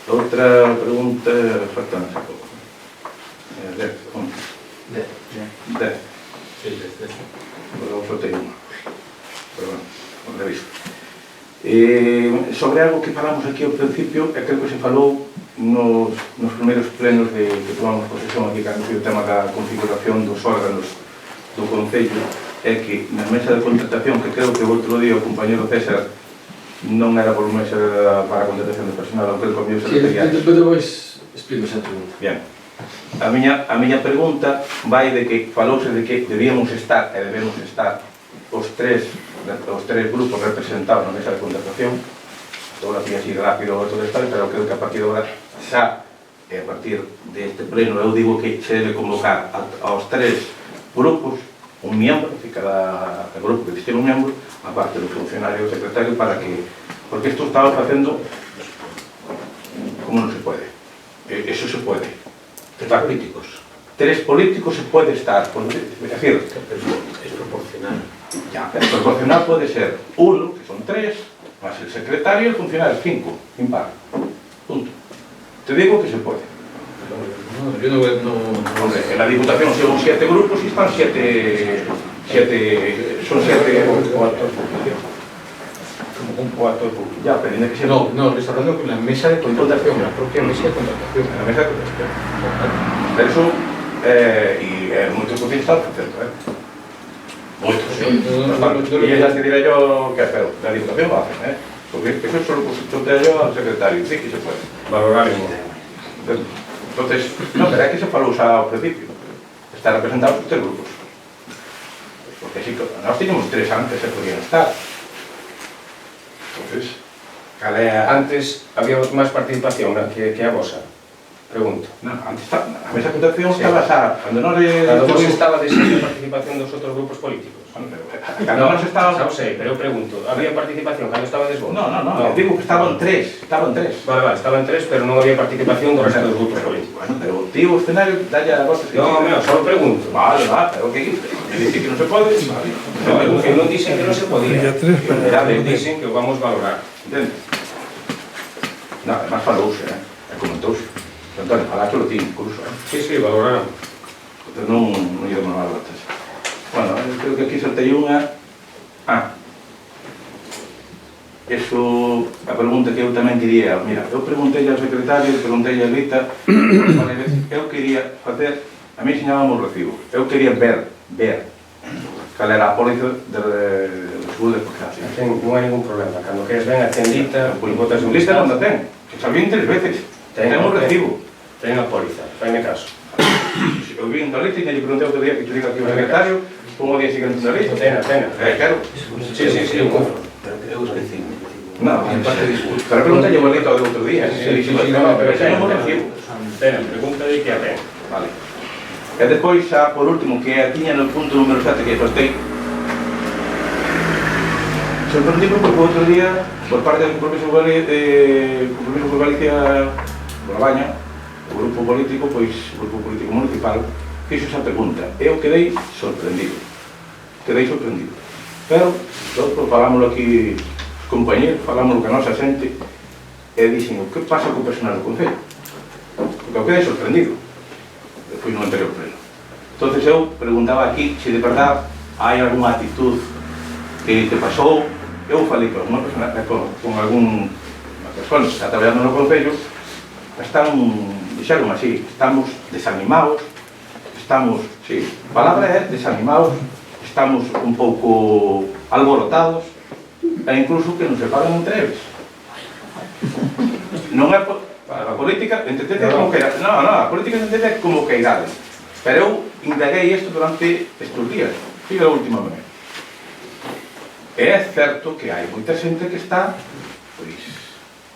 outra pregunta, faltan xa pouco. 10, 11. 10. Pero só teño unha. Pero bueno, non reviso. Sobre algo que falamos aquí ao principio, e creo que se falou nos primeiros plenos que tomamos posesión aquí, cando foi o tema da configuración dos órganos do Concello, é que na mesa de contratación, que creo que o outro día o compañero César non era por mesa para a contratación de personal, aunque el comió secretariado. Sí, depois explico esa pregunta. Bien. A miña pregunta vai de que falouse de que debíamos estar e debemos estar os tres grupos representados na mesa de contratación. Agora tiña así rápido todo isto, pero creo que a partir de agora xa, e a partir deste pleno, eu digo que se debe convocar aos 3 grupos un miembro, que cada grupo que existe un miembro, aparte do funcionario e do secretario, para que, porque isto estaba facendo como non se pode. Eso se pode. 3 políticos. 3 políticos se pode estar, es decir, Es proporcional. ya, pero proporcional pode ser uno, que son 3, más el secretario y el funcionario, 5, impar. Punto. Te digo que se pode. No, yo no... Hombre, en la Diputación son 7 grupos y están 7 son 7 un cuarto de punto. Ya, pero tiene que ser... No, estoy hablando con la mesa de contratación, la propia mesa de contratación. En la mesa de contratación. Pero eso, y moitos concellos están facendo, moitos. E ellas que diré yo que pero la Diputación lo hacen, porque eso solo consulté yo al secretario, sí que se puede. Valorar el Entonces, no, pero é que se falou xa ao principio. Están representados os 3 grupos. Porque así, nós teníamos 3 antes e podían estar. Entonces, antes había máis participación que a vosa. Pregunto. No, antes a mesa de contratación estaba xa, cando non le... Cando vos estaba de participación dos outros grupos políticos. Cando non se estaba... Xa o sei, pero eu pregunto, había participación cando estaba desvos? No, digo que estaban 3, Vale, estaban 3, pero non había participación do resto dos grupos políticos. Bueno, pero o tío escenario, dalle a voz... No, só pregunto. Vale, pero que dice? Me dice que non se pode, vale. No, eu non dixen que non se podía. Eu dixen que o vamos valorar. Entende? No, además falouse, comentouse. Antonio, falaste lo tiene incluso, Sí, valorar. Entonces non ido mal a votas. Bueno, creo que aquí soltei unha... eso, a pregunta que eu tamén quería, mira, eu preguntei ao secretario, preguntei a Lita, varias veces, eu quería facer, a mí enseñábamos o recibo, eu quería ver, cal era a póliza de seguro de explotación. Non hai ningún problema, cando queres ben a tendita, Pois botas un Lita non vistazo. a ten, que sabían 3 veces, ten o recibo. Ten a póliza, faime caso. Eu vi en da Lita e lle preguntei outro día que te diga aquí o secretario, como o día seguinte da Lita. Tena. Claro. Sí, eu compro. Pero que eu esqueci. No, pero pregúntale a Lita o de outro día. Pero xa non o recibo. Tena, pregúntale que a ten. Vale. E depois, xa por último, que tiña no punto número 7 que postei, sorprendíme porque outro día, por parte do Compromiso por Galicia Bolabaña, o grupo político, pois, o grupo político municipal, fixo esa pregunta. Eu quedei sorprendido. Pero, todos falámoslo aquí, os compañeros, falámoslo que a nosa xente, e dixen, o que pasa co personal do Concello? Porque eu quedei sorprendido. Despois no anterior pleno. Entonces eu preguntaba aquí se de verdad hai algunha actitud que te pasou. Eu falei con unha persona, con algún persona que está traballando no Concello, dixeron así, estamos desanimados, estamos, sí, a palabra é desanimados, estamos un pouco alborotados e incluso que non se pagan entre eles. Non é a política, entendete como que non, a política entende como que irade. Pero eu indaguei isto durante estes días, e a última vez. E é certo que hai moita xente que está, pois,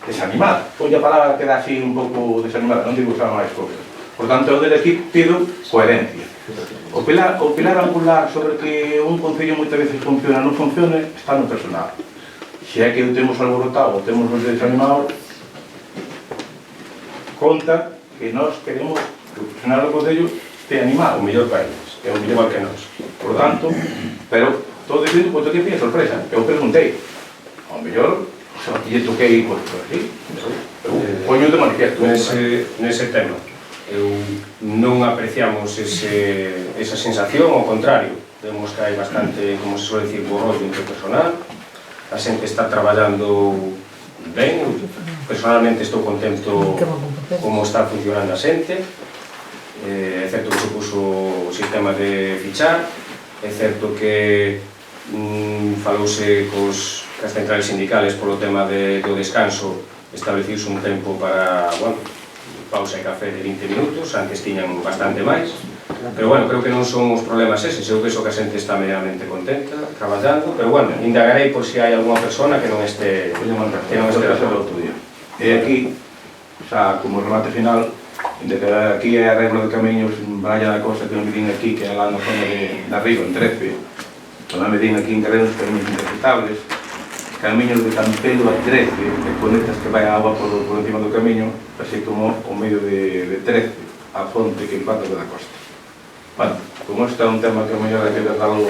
desanimada. Pois a palabra queda así un pouco desanimada, non digo usar máis cousas. Por tanto, eu desde aquí pido coherencia. O pilar angular sobre que un concello moitas veces funciona ou non funcione está no personal. Se é que o temos alborotado ou temos os desanimados, conta que nós queremos que o personal do Concello este animado. O mellor país, é o igual que nós. Por tanto, pero todo dicindo, pois que fui a sorpresa. Eu preguntei, ao mellor, xa que lle toquei, pois así, eu poño de manifiesto. Nese tema, non apreciamos esa sensación, ao contrario, vemos que hai bastante, como se suele decir, borrollo entre o personal, a xente está traballando ben, personalmente estou contento como está funcionando a xente, é certo que se puso o sistema de fichar, é certo que falouse cas centrales sindicales polo tema do descanso, estableciuse un tempo para, bueno, pausa e café de 20 minutos, antes tiñan bastante máis, pero bueno, creo que non son os problemas eses, eu penso que a xente está medianamente contenta, traballando, pero bueno, indagarei por se hai alguna persona que non este de acordo. E aquí, xa como remate final, de que aquí é arreglo de camiños en Braya da Costa, que non me din aquí, que é lá na zona de arriba, en 13, tamén me din aquí en Carreros camiños interpretables, camiños de Campelo a 13, que conectas que vai a agua por encima do camiño, así como o medio de 13, a fonte que empata da Costa. Bueno, como este é un tema que o mellor hai que tratarlo.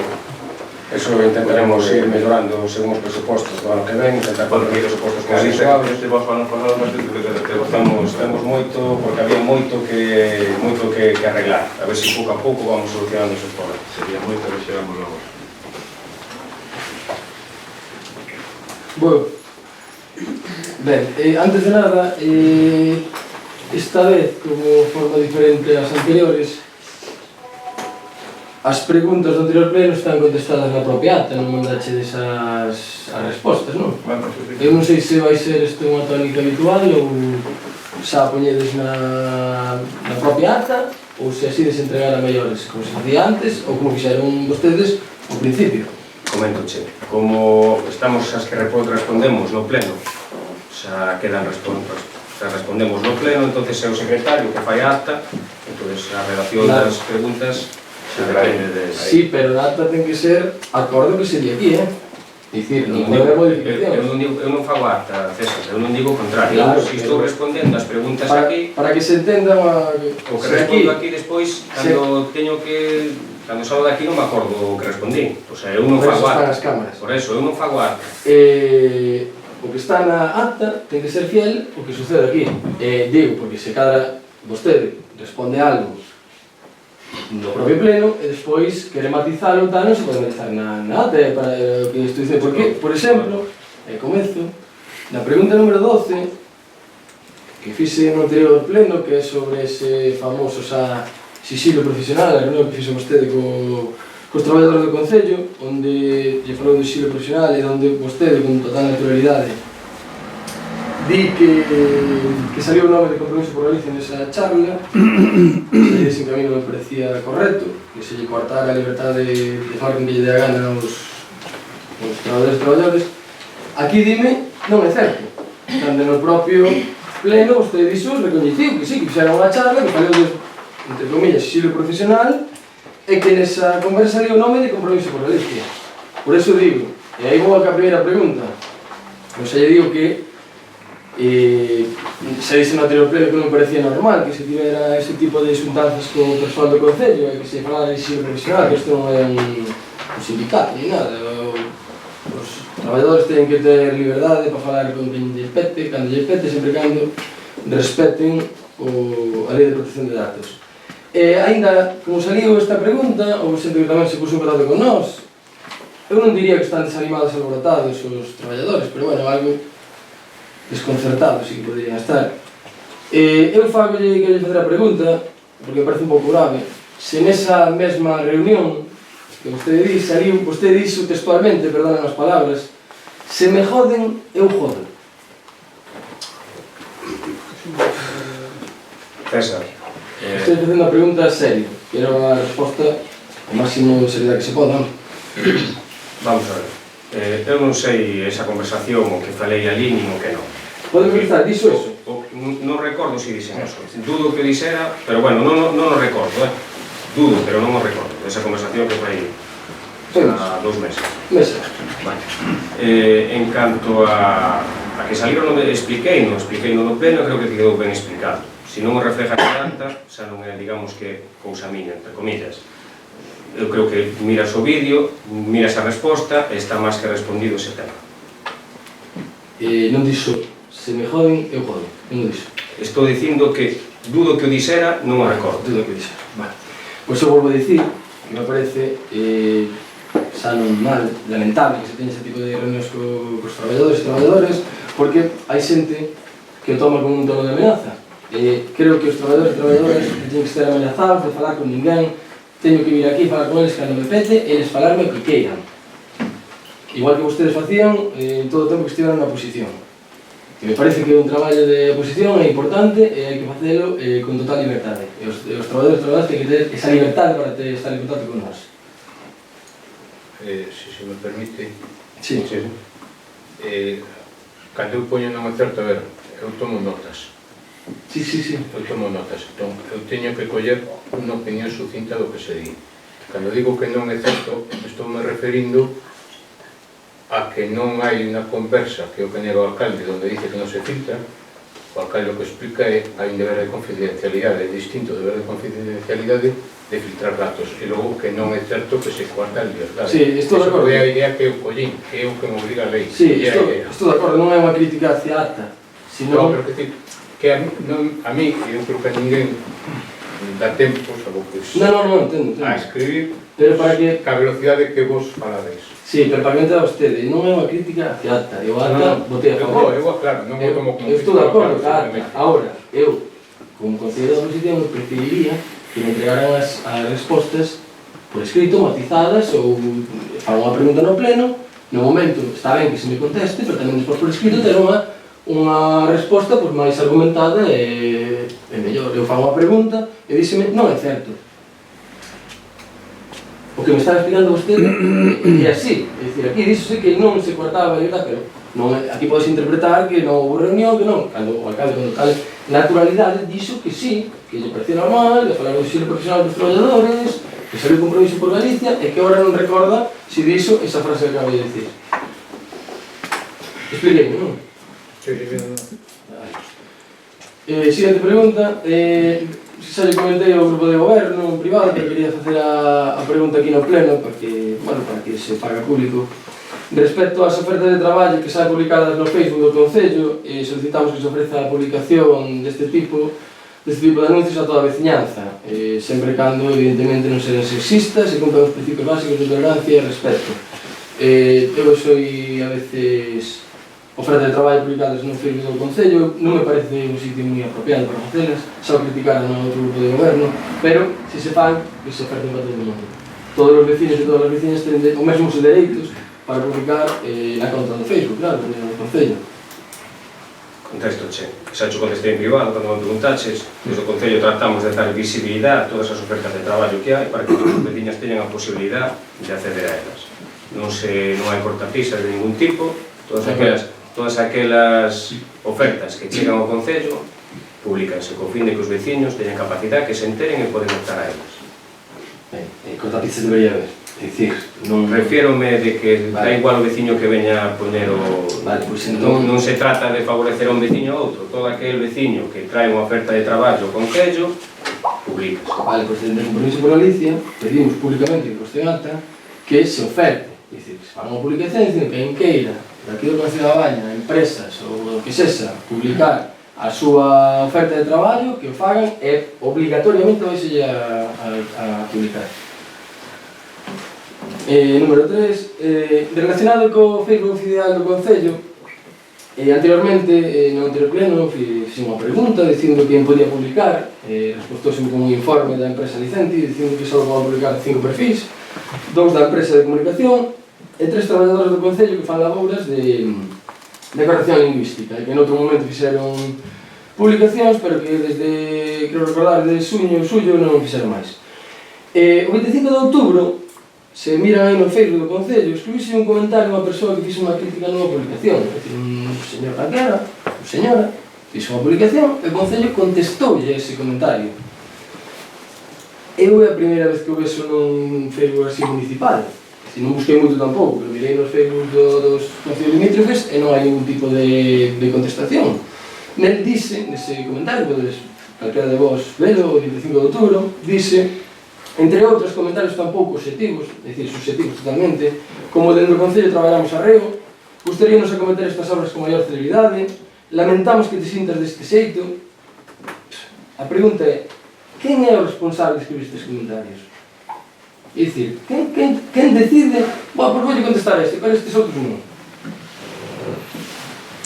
Eso intentaremos ir mellorando según os presupostos do ano que ven, intentar conseguir os presupostos consensuados. Este vos ano pasado, mas Temos moito, porque había moito que arreglar. A ver se pouco a pouco vamos solucionando esos problemas. sería moito que xeramos logo. Bueno, ben, antes de nada, esta vez, como forma diferente ás anteriores, as preguntas do anterior pleno están contestadas na propia acta, non mandachedes as respostas, non? Bueno, eso sí. Eu non sei se vai ser isto unha tónica habitual ou xa poñedes na propia acta ou se así desentregar a maiores, como se facía antes ou como fixeron vostedes ao principio. Coméntoche, como estamos as que respondemos no pleno, xa quedan respostas, xa respondemos no pleno, entonces é o secretario que fai a acta, entonces a redacción das preguntas xa depende de... Sí, pero a acta ten que ser acordo que se di aquí, Dicir, non debe modificacións. Eu non fago acta, César, eu non digo o contrario. Claro, Se estou respondendo as preguntas aquí, para que se entenda o que respondo aquí despois, cando teño que... Cando salgo de aquí non me acordo o que respondí. O sea, eu non fago acta. Por eso, eu non fago acta. O que está na acta ten que ser fiel o que sucede aquí. Digo, porque se cada vostede responde algo no propio pleno e despois quere matizalo tal, non se pode matizar na acta para o que estou dicindo. Porque, por exemplo, comezo na pregunta número 12 que fixe no anterior pleno, que é sobre ese famoso sisilo profesional, a reunión que fixe vostede cos traballadores do Concello, onde lle falou do sisilo profesional e onde vostede, con total naturalidade, di que saliu o nome de Compromiso por Galicia nesa charla, e ese camino me parecía correcto, que se lle coartara a liberdade de falar con que lle dé a gana aos traballadores. Aquí dime, non é certo. Cando no propio pleno, vostede dixo, recoñeciu que sí, que fixera unha charla, que falou de, entre comillas, sisilo profesional, e que nesa conversa saliu o nome de Compromiso por Galicia. Por eso digo, e aí vou a primeira pregunta, non se lle digo que se dixo no anterior pleno que non me parecía normal que se tivera ese tipo de xuntanzas co persoal do Concello e que se falara de sisilo profesional, que isto non é un sindicato ni nada. Os traballadores teñen que ter liberdade para falar con quen lle pete, cando lle pete, sempre cando respeten a Lei de Protección de Datos. Ainda, como saliu esta pregunta, ou xente que tamén se puso en contacto con nós, eu non diría que están desanimados e alborotados os traballadores, pero bueno, algo desconcertados sí que poderían estar. Eu fagolle que lle facer a pregunta, porque me parece un pouco grave, se nesa mesma reunión que vostede di, saliu, vostede dixo textualmente, perdonen as palabras, se me joden, eu jodo. César. Estou facendo a pregunta serio, que era unha resposta o máximo de seriedade que se poda. Vamos a ver. Eu non sei esa conversación o que falei ali, nin o que non. Pode pensar, dixo eso? Non recordo se dixen eso. Dudo que dixera, pero bueno, non o recordo, Dudo, pero non o recordo. Esa conversación que foi há 2 meses. Vale. En canto a que saliron, expliquei no pleno, creo que quedou ben explicado. Se non o refleja a acta, xa non é, digamos que, cousa miña, entre comillas. Eu creo que miras o vídeo, miras a resposta e está máis que respondido ese tema. Non dixo, se me joden, eu jodo. Non dixo. Estou dicindo que dudo que o dixera, non o recordo. Dudo que o dixera. Vale. Pois eu volvo a dicir que me parece xa non mal, lamentable que se teña ese tipo de reunións cos traballadores e traballadoras, porque hai xente que o toma como un tono de amenaza. Creo que os traballadores e traballadoras teñen que estar amenazados de falar con ninguén, teño que vir aquí e falar con eles cando me pete e eles falarme o que queiran. Igual que vostedes facían en todo o tempo que estiveran na oposición. Que me parece que un traballo de oposición é importante e hai que facelo con total liberdade. E os traballadores e traballadoras teñen que ter esa liberdade para estar en contacto con nós. Se me permite, Sí. cando eu poño non é certo, a ver, eu tomo notas. Sí. Eu tomo notas, entón, eu teño que coller unha opinión sucinta do que se di. Cando digo que non é certo, estou me referindo a que non hai unha conversa que o que nega o alcalde, onde dice que non se filtra. O alcalde o que explica é hai un deber de confidencialidade, é distinto o deber de confidencialidade de filtrar datos, e logo que non é certo que se coarta a liberdade. Sí, estou de acordo. Esa é a idea que eu collín, que é o que me obriga a lei. Sí, estou de acordo, non é unha crítica hacia a acta, No, pero que a mí, e eu creo que a ninguén dá tempo, salvo que Non, entendo. a escribir, Pero para que... ca velocidade que vos falades. Sí, pero para que entenda vostede, non é unha crítica hacia a acta, eu a acta votei a favor. Eu aclaro, non vou como Eu estou de acordo con a acta. Ahora, eu, como conselleiro da oposición, preferiría que me entregaran as respostas por escrito, matizadas, ou fan unha pregunta no pleno, no momento está ben que se me conteste, pero tamén despois por escrito ter unha resposta máis argumentada e mellor. Eu fan unha pregunta e díxeme, non é certo. O que me estaba explicando vostede é así, é dicir, aquí díxose que non se cortaba a liberdade, pero non, aquí podes interpretar que non houve reunión, que non, cando o alcalde con total naturalidade dixo que sí, que lle parecía normal, que falar do sisilo profesional dos traballadores, que saliu o Compromiso por Galicia e que agora non recorda se dixo esa frase que acabo de dicir. Expliquei, non? Sí. Siguiente pregunta, xa lle comentei ao grupo de goberno en privado que quería facer a pregunta aquí no pleno para que se faga público. Respecto ás ofertas de traballo que saen publicadas no Facebook do Concello, solicitamos que se ofreza a publicación deste tipo de anuncios a toda a veciñanza, sempre cando, evidentemente, non seren sexistas e cumplan os principios básicos de tolerancia e respeto. Eu sou a veces ofertas de traballo publicadas no Facebook do Concello. Non me parece un sitio moi apropiado para facelas, só criticar no outro grupo de goberno, pero se se fan, que se oferten para todo o mundo. Todos os vecinos e todas as vecinas tenen os mesmos dereitos para publicar na conta do Facebook, claro, do Concello. Contesto-che, xa te contestei en privado cando me preguntaches. Desde o Concello tratamos de dar visibilidade a todas as ofertas de traballo que hai para que os veciñas teñan a posibilidade de acceder a elas. Non hai cortapisas de ningún tipo, todas aquelas ofertas que chegan ao Concello publicanse co fin de que os veciños teñan capacidade, que se enteren e poden optar a elas. Cortapisas debería haber, é dicir, non... Refiérome de que dá igual o veciño que veña a poñer o... Vale, pois entón... Non se trata de favorecer a un veciño ou outro, todo aquel veciño que trae unha oferta de traballo ao Concello, publica. Vale, pois dentro do compromiso por Galicia, pedimos públicamente que coste en acta que se oferte, é dicir, que se faga unha publicación dicindo que quen queira, daqui do Concello da Baña, empresas ou o que sexa, publicar a súa oferta de traballo, que o fagan e obligatoriamente vai ser a publicar. Número 3, relacionado co Facebook oficial do Concello, anteriormente, no anterior pleno, fiz unha pregunta dicindo que quen podía publicar, respostóse con un informe da empresa Licenti dicindo que só poden publicar 5 perfis, 2 da empresa de comunicación e 3 traballadores do Concello que fan labouras de corrección lingüística e que en outro momento fixeron publicacións, pero que desde, creo recordar, de suyo non fixeron máis. O 25 de outubro, se miran aí no Facebook do Concello, escribise un comentario unha persoa que fixe unha crítica nunha publicación, é dicir, un señor calquera, un señora, fixe unha publicación e o Concello contestoulle ese comentario. Eu é a primeira vez que o vexo nun Facebook así municipal, non busquei moito tampouco, pero mirei nos Facebook dos concellos limítrofes e non hai ningún tipo de contestación. Nel dice, nese comentario, podes calquera de vos velo, o 25 de outubro, dice, entre outros comentarios tampouco obxectivos, é dicir, subxectivos totalmente, como dentro do Concello traballamos arreo, gustaríanos acometer estas obras con maior celeridade, lamentamos que te sintas deste xeito. A pregunta é, quen é o responsable de escribir estes comentarios? É dicir, quen decide, pois voulle contestar este, pero estes outros non.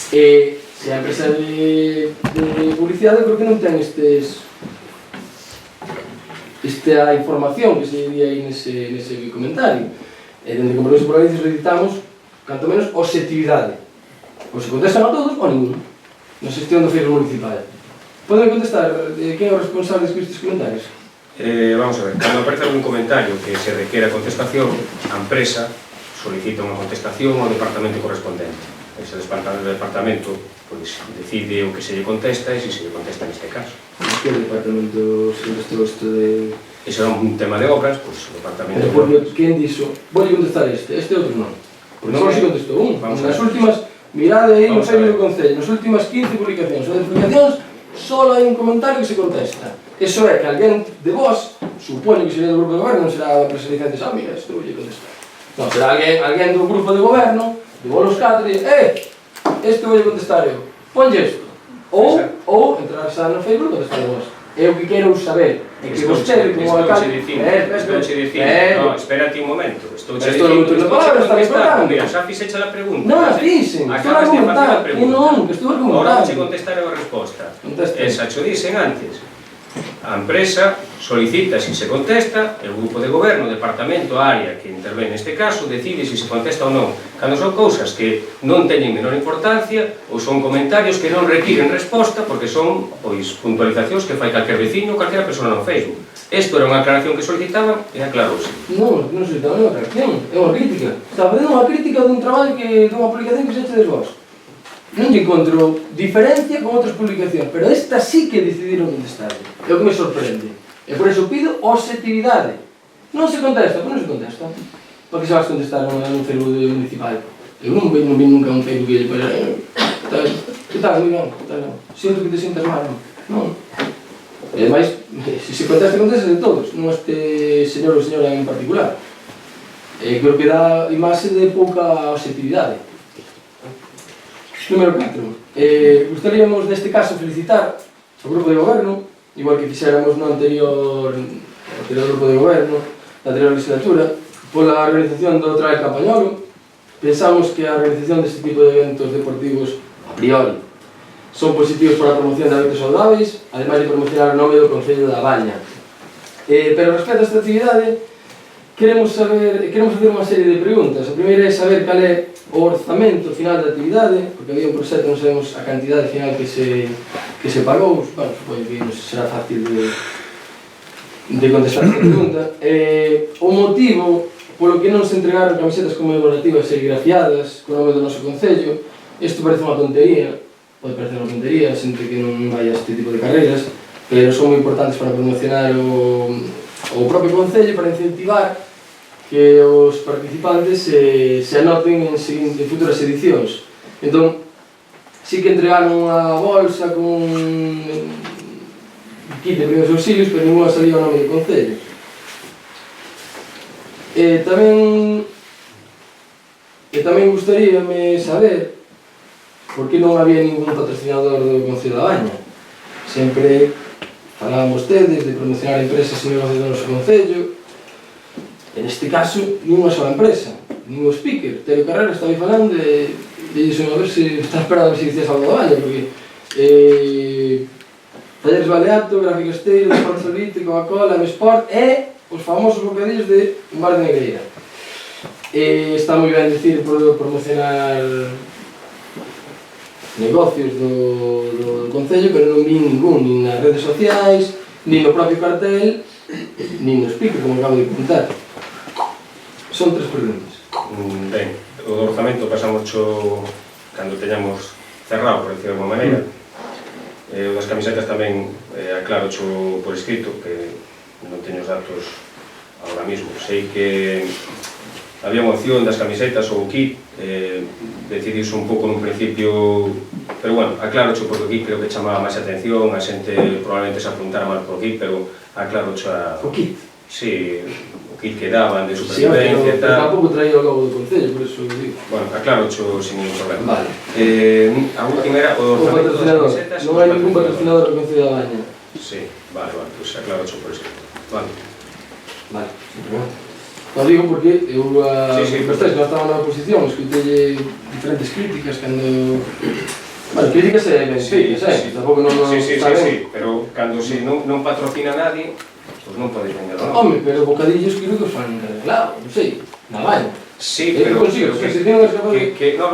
Se a empresa de publicidade, creo que non ten esta información que se diría aí nese comentario. E dende que Compromiso por Galicia solicitamos, canto menos, objetividade. Ou se contestan a todos, ou ninguno. Na xestión do Facebook municipal. Poden contestar quen é o responsable de escribir estes comentarios? Vamos a ver, cando aparece algún comentario que se requiera contestación, a empresa solicita unha contestación ao departamento correspondente. Ese departamento decide o que se lle contesta e se se lle contesta neste caso. Que departamento se contestou isto de... Ese era un tema de obras, pois o departamento... Porque quen dixo, voulle contestar este outro non. Porque non se contestou un. Nas últimas, mirade aí no Facebook do Concello, nas últimas 15 publicacións ou de publicacións, só hai un comentario que se contesta. Eso é que alguén de vos, supoño que sería do grupo de goberno, non será a empresa Licenti, mira, isto voulle contestar. Non, será alguén do grupo de goberno, de bolos 4, e isto voulle contestar eu. Ponlle isto. Ou entrar xa no Facebook e contestar vos. É o que quero saber. É que vostede, como alcalde... Estouche dicindo, no, espérate un momento. Estouche dicindo, mira, xa fixeche a pregunta. Non a fixen, estou a argumentar. Non, que estou a argumentar. Agora vouche contestar a resposta. Esa xo dixen antes. A empresa solicita se se contesta, e o grupo de goberno, o departamento, a área que intervén neste caso, decide se se contesta ou non. Cando son cousas que non teñen menor importancia ou son comentarios que non requiren resposta porque son puntualizacións que fai calquer veciño ou calquera persona no Facebook. Isto era unha aclaración que solicitaban e aclarouse. Non solicitaban unha aclaración, é unha crítica. Está facendo unha crítica dun traballo dunha publicación que se eche des vos. Non te encontro diferencia con outras publicacións, pero esta sí que decidiron contestar. É o que me sorprende. E por iso pido objetividade. Non se contesta, pois non se contesta. Por que se vas contestar nun Facebook municipal? Eu non vi nunca un Facebook que lle pone que tal, moi ben, sinto que te sintas mal, non? E ademais, se contesta de todos, non este señor ou señora en particular. Creo que dá imaxe de pouca objetividade. Número 4. Gostaríamos neste caso felicitar o grupo de goberno, igual que fixéramos no anterior grupo de goberno, na anterior legislatura, pola organización do Trail Campañolo. pensamos que a organización deste tipo de eventos deportivos, a priori, son positivos para a promoción de hábitos saudáveis, ademais de promocionar o nome do Concello da Baña. Pero respecto a esta actividade, queremos facer unha serie de preguntas. A primeira é saber cal é o orzamento final da actividade, porque había un proxecto, non sabemos a cantidade final que se pagou. Bueno, supoño que non será fácil de contestar esta pregunta. O motivo polo que non se entregaron camisetas conmemorativas serigrafiadas co nome do noso Concello, isto parece unha tontería, pode parecer unha tontería, xente que non vai a este tipo de carreiras, pero son moi importantes para promocionar o propio Concello, para incentivar que os participantes se anoten en futuras edicións. Entón, sí que entregaron unha bolsa con kit de primeiros auxilios, pero ninguna salía o nome do Concello. Tamén gustaríame saber por que non había ningún patrocinador do Concello da Baña. Sempre falaban vostedes de promocionar empresas e negocios do noso Concello. En este caso, ninguna sola empresa, ningún speaker. Terio Carrera estaba aí falando e dixo a ver se está esperando a ver se dicías algo da Baña, porque Talleres Baleato, Gráfico Esteiro, Deportes Solite, Coca-Cola, M-Sport e os famosos bocadillos de un bar de Negreira. Está moi ben dicir promocionar negocios do Concello, pero non vi ningún, nin nas redes sociais, nin no propio cartel, nin no speaker, como acabo de contar. Son 3 preguntas. Ben, o orzamento pasamos cando teñamos cerrado, por decirlo de alguma maneira. O das camisetas tamén aclaro por escrito, que non teño os datos agora mismo. Sei que había unha opción das camisetas ou o kit, decidiuse un pouco nun principio, pero bueno, aclaro porque o kit creo que chamaba máis atención, a xente probablemente se apuntara máis por kit, pero aclaro O kit? Sí, o kit que daban de supervivencia e tal. Tampouco traía o logo do Concello, por eso digo. Bueno, aclaro sin ningún problema. Vale. A última era o orzamento das camisetas. Non hai ningún patrocinador do Concello da Baña. Sí, vale, pois aclaro por escrito. Vale. Vale, sin problema. Non digo porque eu que non estaba na oposición, escutelle diferentes críticas cando... Bueno, críticas ben feitas, tampouco non saben. Sí, pero cando non patrocina nadie, pois non podes vender o nome. Home, pero bocadillos creo que fan claro, non sei, na Baña. Sí, pero que non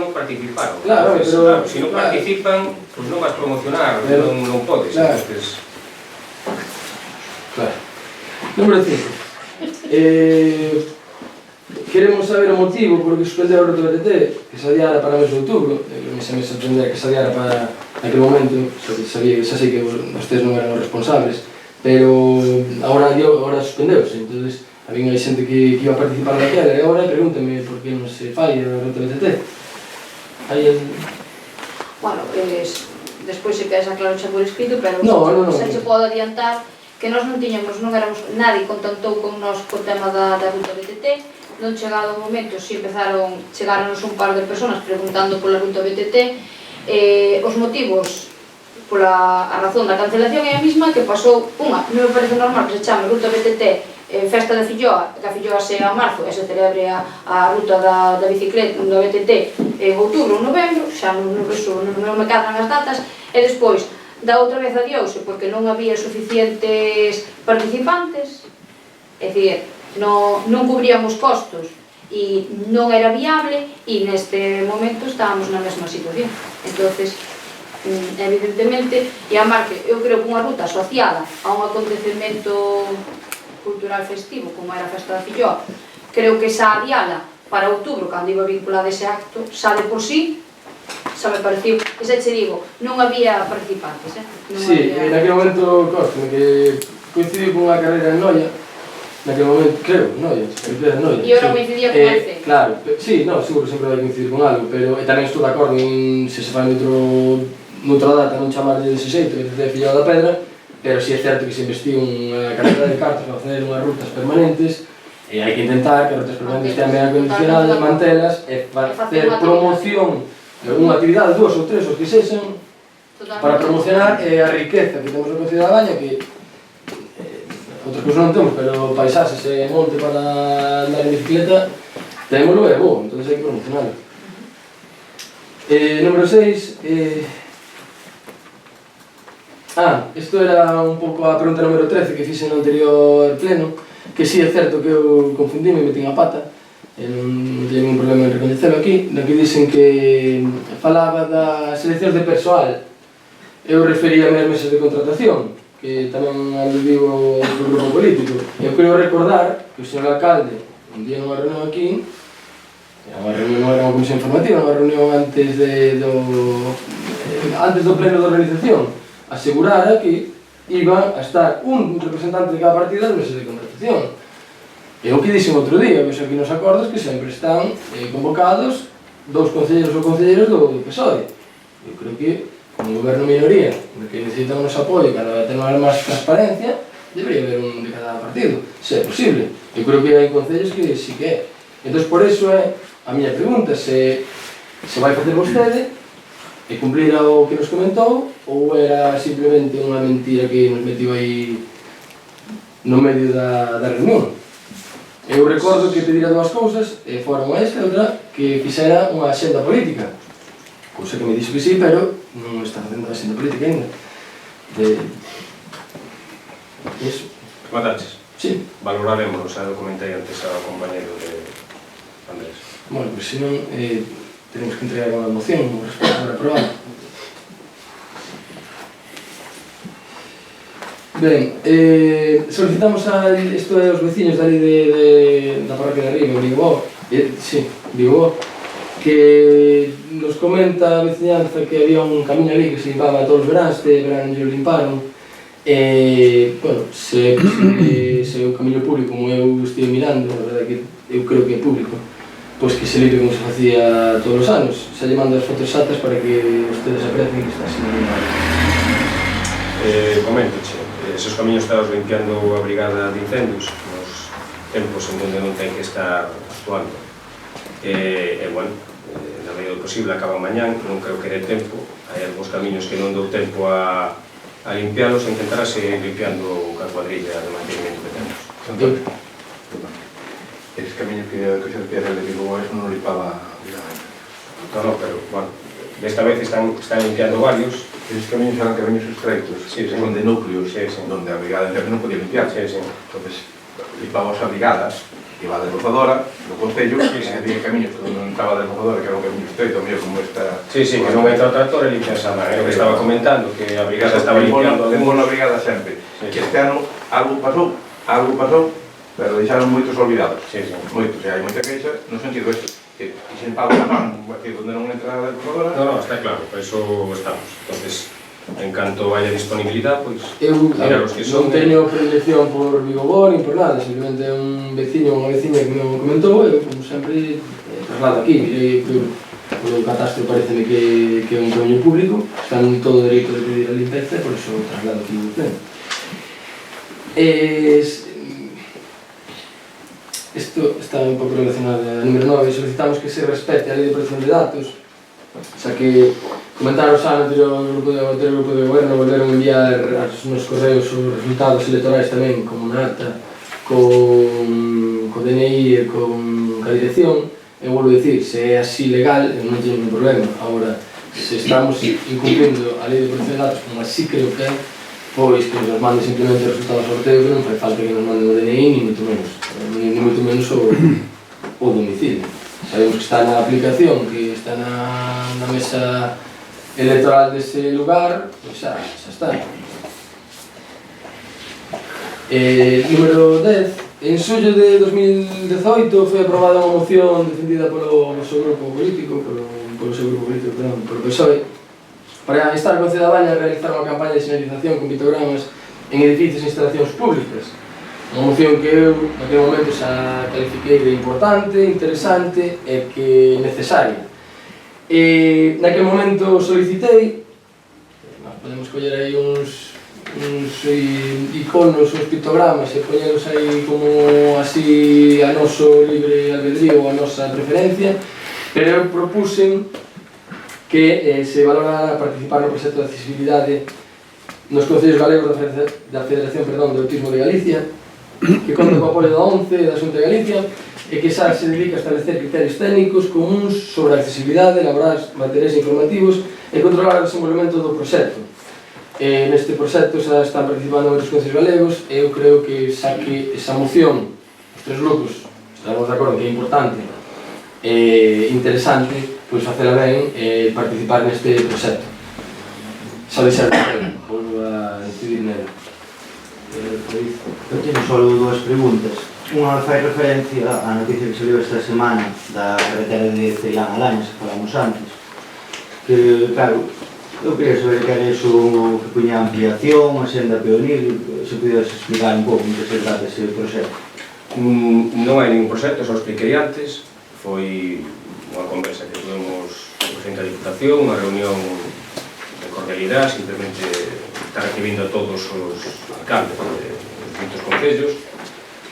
participaron. Claro, pero... Se non participan, pois non vas promocionar, non podes. Claro. Número 5. Queremos saber o motivo por que suspendeu o reto BTT, que se adiara para o mes de outubro. Se me sorprendera que se adiara para aquel momento, xa sei que vostedes non eran os responsables, pero agora suspendeuse, entón había xente que iba a participar daquela, e agora pregúntame por que non se fai o reto BTT. Bueno, despois se queres aclaro xa por escrito, pero xa se pode adiantar que nós non éramos, nadie contactou con nós co tema da ruta BTT, non chegado o momento, si chegaronos un par de personas preguntando pola ruta BTT, os motivos, a razón da cancelación é a mesma que pasou non me parece normal que se chame ruta BTT Festa da Filloa, que a Filloa sea a marzo e se celebre a ruta da bicicleta da BTT en outubro ou novembro, xa non me cadran as datas, e despois da outra vez adiouse porque non había suficientes participantes, é dicir, non cubríamos costos e non era viable, e neste momento estábamos na mesma situación. Entonces, evidentemente, e a marque, eu creo que unha ruta asociada a un acontecemento cultural festivo como era a Festa da Filloa, creo que xa adiala para outubro, cando iba vinculado ese acto, xa de por sí, xa me pareceu, e xa che digo, non había participantes, Sí, naquele momento, constame que coincidiu con unha carreira en Noia, naquele momento, creo, Noia, e ora coincidía con Alce. Claro, sí, seguro sempre vai coincidir con algo, pero tamén estou de acordo en se se fai noutra data non chamarlle dese xeito, que te Filloa da Pedra, pero si é certo que se investiu unha cantidad de cartas para facer unhas rutas permanentes, e hai que intentar que as rutas permanentes estean ben acondicionadas, mantelas e facer promoción, unha actividade, 2 ou 3 os que sexan, para promocionar a riqueza que temos no Concello da Baña, que outras cousas non temos, pero paisaxes e monte para andar en bicicleta témolo e é bo, entón hai que promocionalo. Número 6. Isto era un pouco a pregunta número 13 que fixe no anterior pleno, que sí é certo que eu confundime e metín a pata, non teño ningún problema en recoñecelo aquí, no que dicen que falaba das seleccións de persoal. Eu referíame ás mesas de contratación, que tamén aludiu o grupo político. Eu quero recordar que o señor alcalde, un día nunha reunión aquí, non era unha comisión informativa, unha reunión antes do pleno de organización, asegurara que iba a estar un representante de cada partido nas mesas de contratación. E o que dixen outro día, que aquí nos acordos que sempre están convocados 2 concelleiros ou concelleiros do PSOE. Eu creo que, como goberno minoría, que necesita unos apoio para ter máis transparencia, debería haber un de cada partido, se é posible. Eu creo que hai concellos que sí que é. Entón, por iso é a miña pregunta, se vai facer vostede e cumplir o que nos comentou, ou era simplemente unha mentira que nos metió aí no medio da reunión. Eu recordo que pedira 2 cousas, e fora unha esta e outra, que fixera unha axenda política. Cousa que me dixo que sí, pero non está facendo a axenda política ainda. Iso. Mataches? Sí. Valoraremos, xa documentei antes ao compañero de Andrés. Bueno, pois senón, tenemos que entregar unha moción para aprobar. Ben, solicitamos isto aos veciños dali da parroquia de arriba, Vigo, Vigo, que nos comenta a veciñanza que había un camiño ali que se limpaba todos os veráns, este verán yo limparon, bueno, se é un camiño público, como eu estive mirando, a verdade que eu creo que é público, pois que se limpe como se facía todos os anos. Xa lle mando as fotos exatas para que ustedes aprecien que está así limpado. Coméntoche, esos camiños estados limpiando a brigada de incendios nos tempos en donde non ten que estar actuando. Bueno, na medida do posible acaba mañán, non creo que dé tempo. Hai algúns camiños que non dou tempo a limpialos e intentarase limpiando ca cuadrilla de mantenimiento que temos. Esos camiños que se refiere de Vigo eso non limpaba obviamente. No, pero, bueno, desta vez están limpiando varios. Esos camiños eran camiños estreitos, son de núcleos, donde a brigada non podía limpiar. Entonces, limpamos a brigada, iba a desbrozadora, do concello, e había camiños que non entraba a desbrozadora, que era un camiño estreito, mesmo como esta... Sí, que non entra o tractor e limpia esa man, que estaba comentando, que a brigada estaba limpiando... Temos na brigada sempre, que este ano algo pasou, pero deixaron moitos olvidados. Moitos, e hai moita queixa no sentido este, que sen pago na man, onde non entra a desbrozadora... No, está claro, para iso estamos. Entonces, en canto haya disponibilidad, pois... Eu non teño predilección por Vigo nin por nada, simplemente é un veciño ou unha veciña que me comentou, eu, como sempre, traslado aquí. Mirei que o catastro pareceme que é un camiño público, está en todo o dereito de pedir a limpeza, por iso traslado aquí no pleno. Isto está un pouco relacionado a número 9, solicitamos que se respete a lei de protección de datos, xa que comentaron xa no anterior grupo de goberno, volveron a enviar nos correos os resultados electorais tamén, como na acta, con DNI e con a dirección. Eu volvo a dicir, se é así legal, eu non teño ningún problema. Agora, se estamos incumplindo a lei de protección de datos, como así creo que é, pois que nos mande simplemente o resultado do sorteo, que non fai falta que nos mande o DNI, ni moito menos o domicilio. Sabemos que está na aplicación, que está na mesa electoral dese lugar, pois xa está. Número 10. En xullo de 2018 foi aprobada unha moción defendida polo seu grupo político, polo PSOE, para instar a Concello da Baña a realizar unha campaña de señalización con pictogramas en edificios e instalacións públicas. Unha moción que eu, naquele momento, xa califiquei de importante, interesante e que necesaria. Naquele momento solicitei, podemos coller aí uns iconos, uns pictogramas e poñelos aí como así a noso libre albedrío ou a nosa preferencia, pero eu propuxen que se valorara participar no proxecto de accesibilidade nos Concellos Galegos da Federación de Autismo de Galicia, que conta co apoio da ONCE e da Xunta de Galicia, e que xa se dedica a establecer criterios técnicos comuns sobre a accesibilidade, elaborar materiais informativos e controlar o desenvolvemento do proxecto. Neste proxecto xa están participando outros concellos galegos e eu creo que xa que esa moción, os tres grupos, estamos de acordo que é importante e interesante, pois facela ben e participar neste proxecto. Xa deixar de ter, volvo a incidir nela. Eu teño só dúas preguntas. Unha fai referencia á noticia que saliu esta semana da carretera de Ceilán a Lañas, que falamos antes, que, claro, eu queria saber que era iso que puña ampliación, a senda peonil, se pudedes explicar un pouco en que se trata ese proxecto. Non hai ningún proxecto, xa o expliquei antes, foi unha conversa que tuvemos co presidente da Diputación, unha reunión de cordialidade, simplemente está recibindo a todos os alcaldes dos distintos concellos,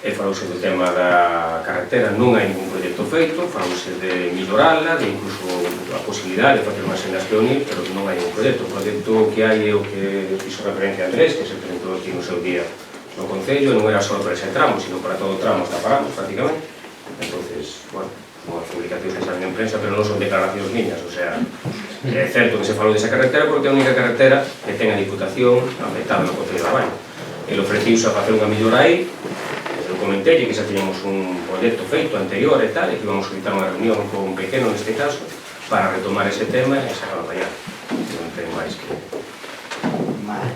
e falouse do tema da carretera, non hai ningún proxecto feito, falouse de millorala, de incluso a posibilidade de facer unha senda peonil, pero non hai ningún proxecto. O proxecto que hai é o que fixo referencia a Andrés, que se presentou aquí no seu día no Concello, non era só para ese tramo, sino para todo o tramo hasta Paramos, prácticamente. Entonces, bueno, son as publicacións que salen en prensa, pero non son declaracións miñas, o sea, é certo que se falou desa carretera porque é a única carretera que ten a Diputación afectada no Concello da Baña. Ele ofreciuse a facer unha millora aí, eu comentei que xa tiñamos un proxecto feito anterior e tal, e que íbamos a solicitar unha reunión con Pequeno neste caso, para retomar ese tema e sacarlo para allá. Non ten máis que... Vale.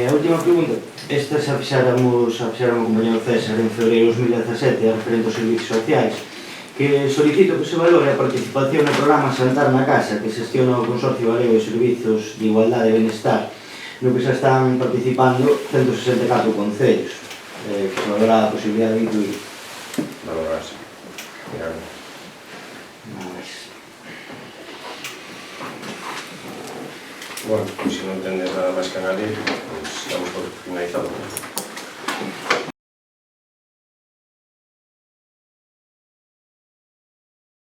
A última pregunta. Esta xa fixáramos o compañero César en febreiro de 2017, referente aos servicios sociais, que solicito que se valore a participación no programa Saltar na Casa, que xestiona o Consorcio Galego de Servizos de Igualdade e Benestar, no que xa están participando 164 concellos, que se valora a posibilidade de incluir. valorarse. Mirando. Nada máis. Bueno, se non tendes nada máis que añadir, pues damos por finalizado.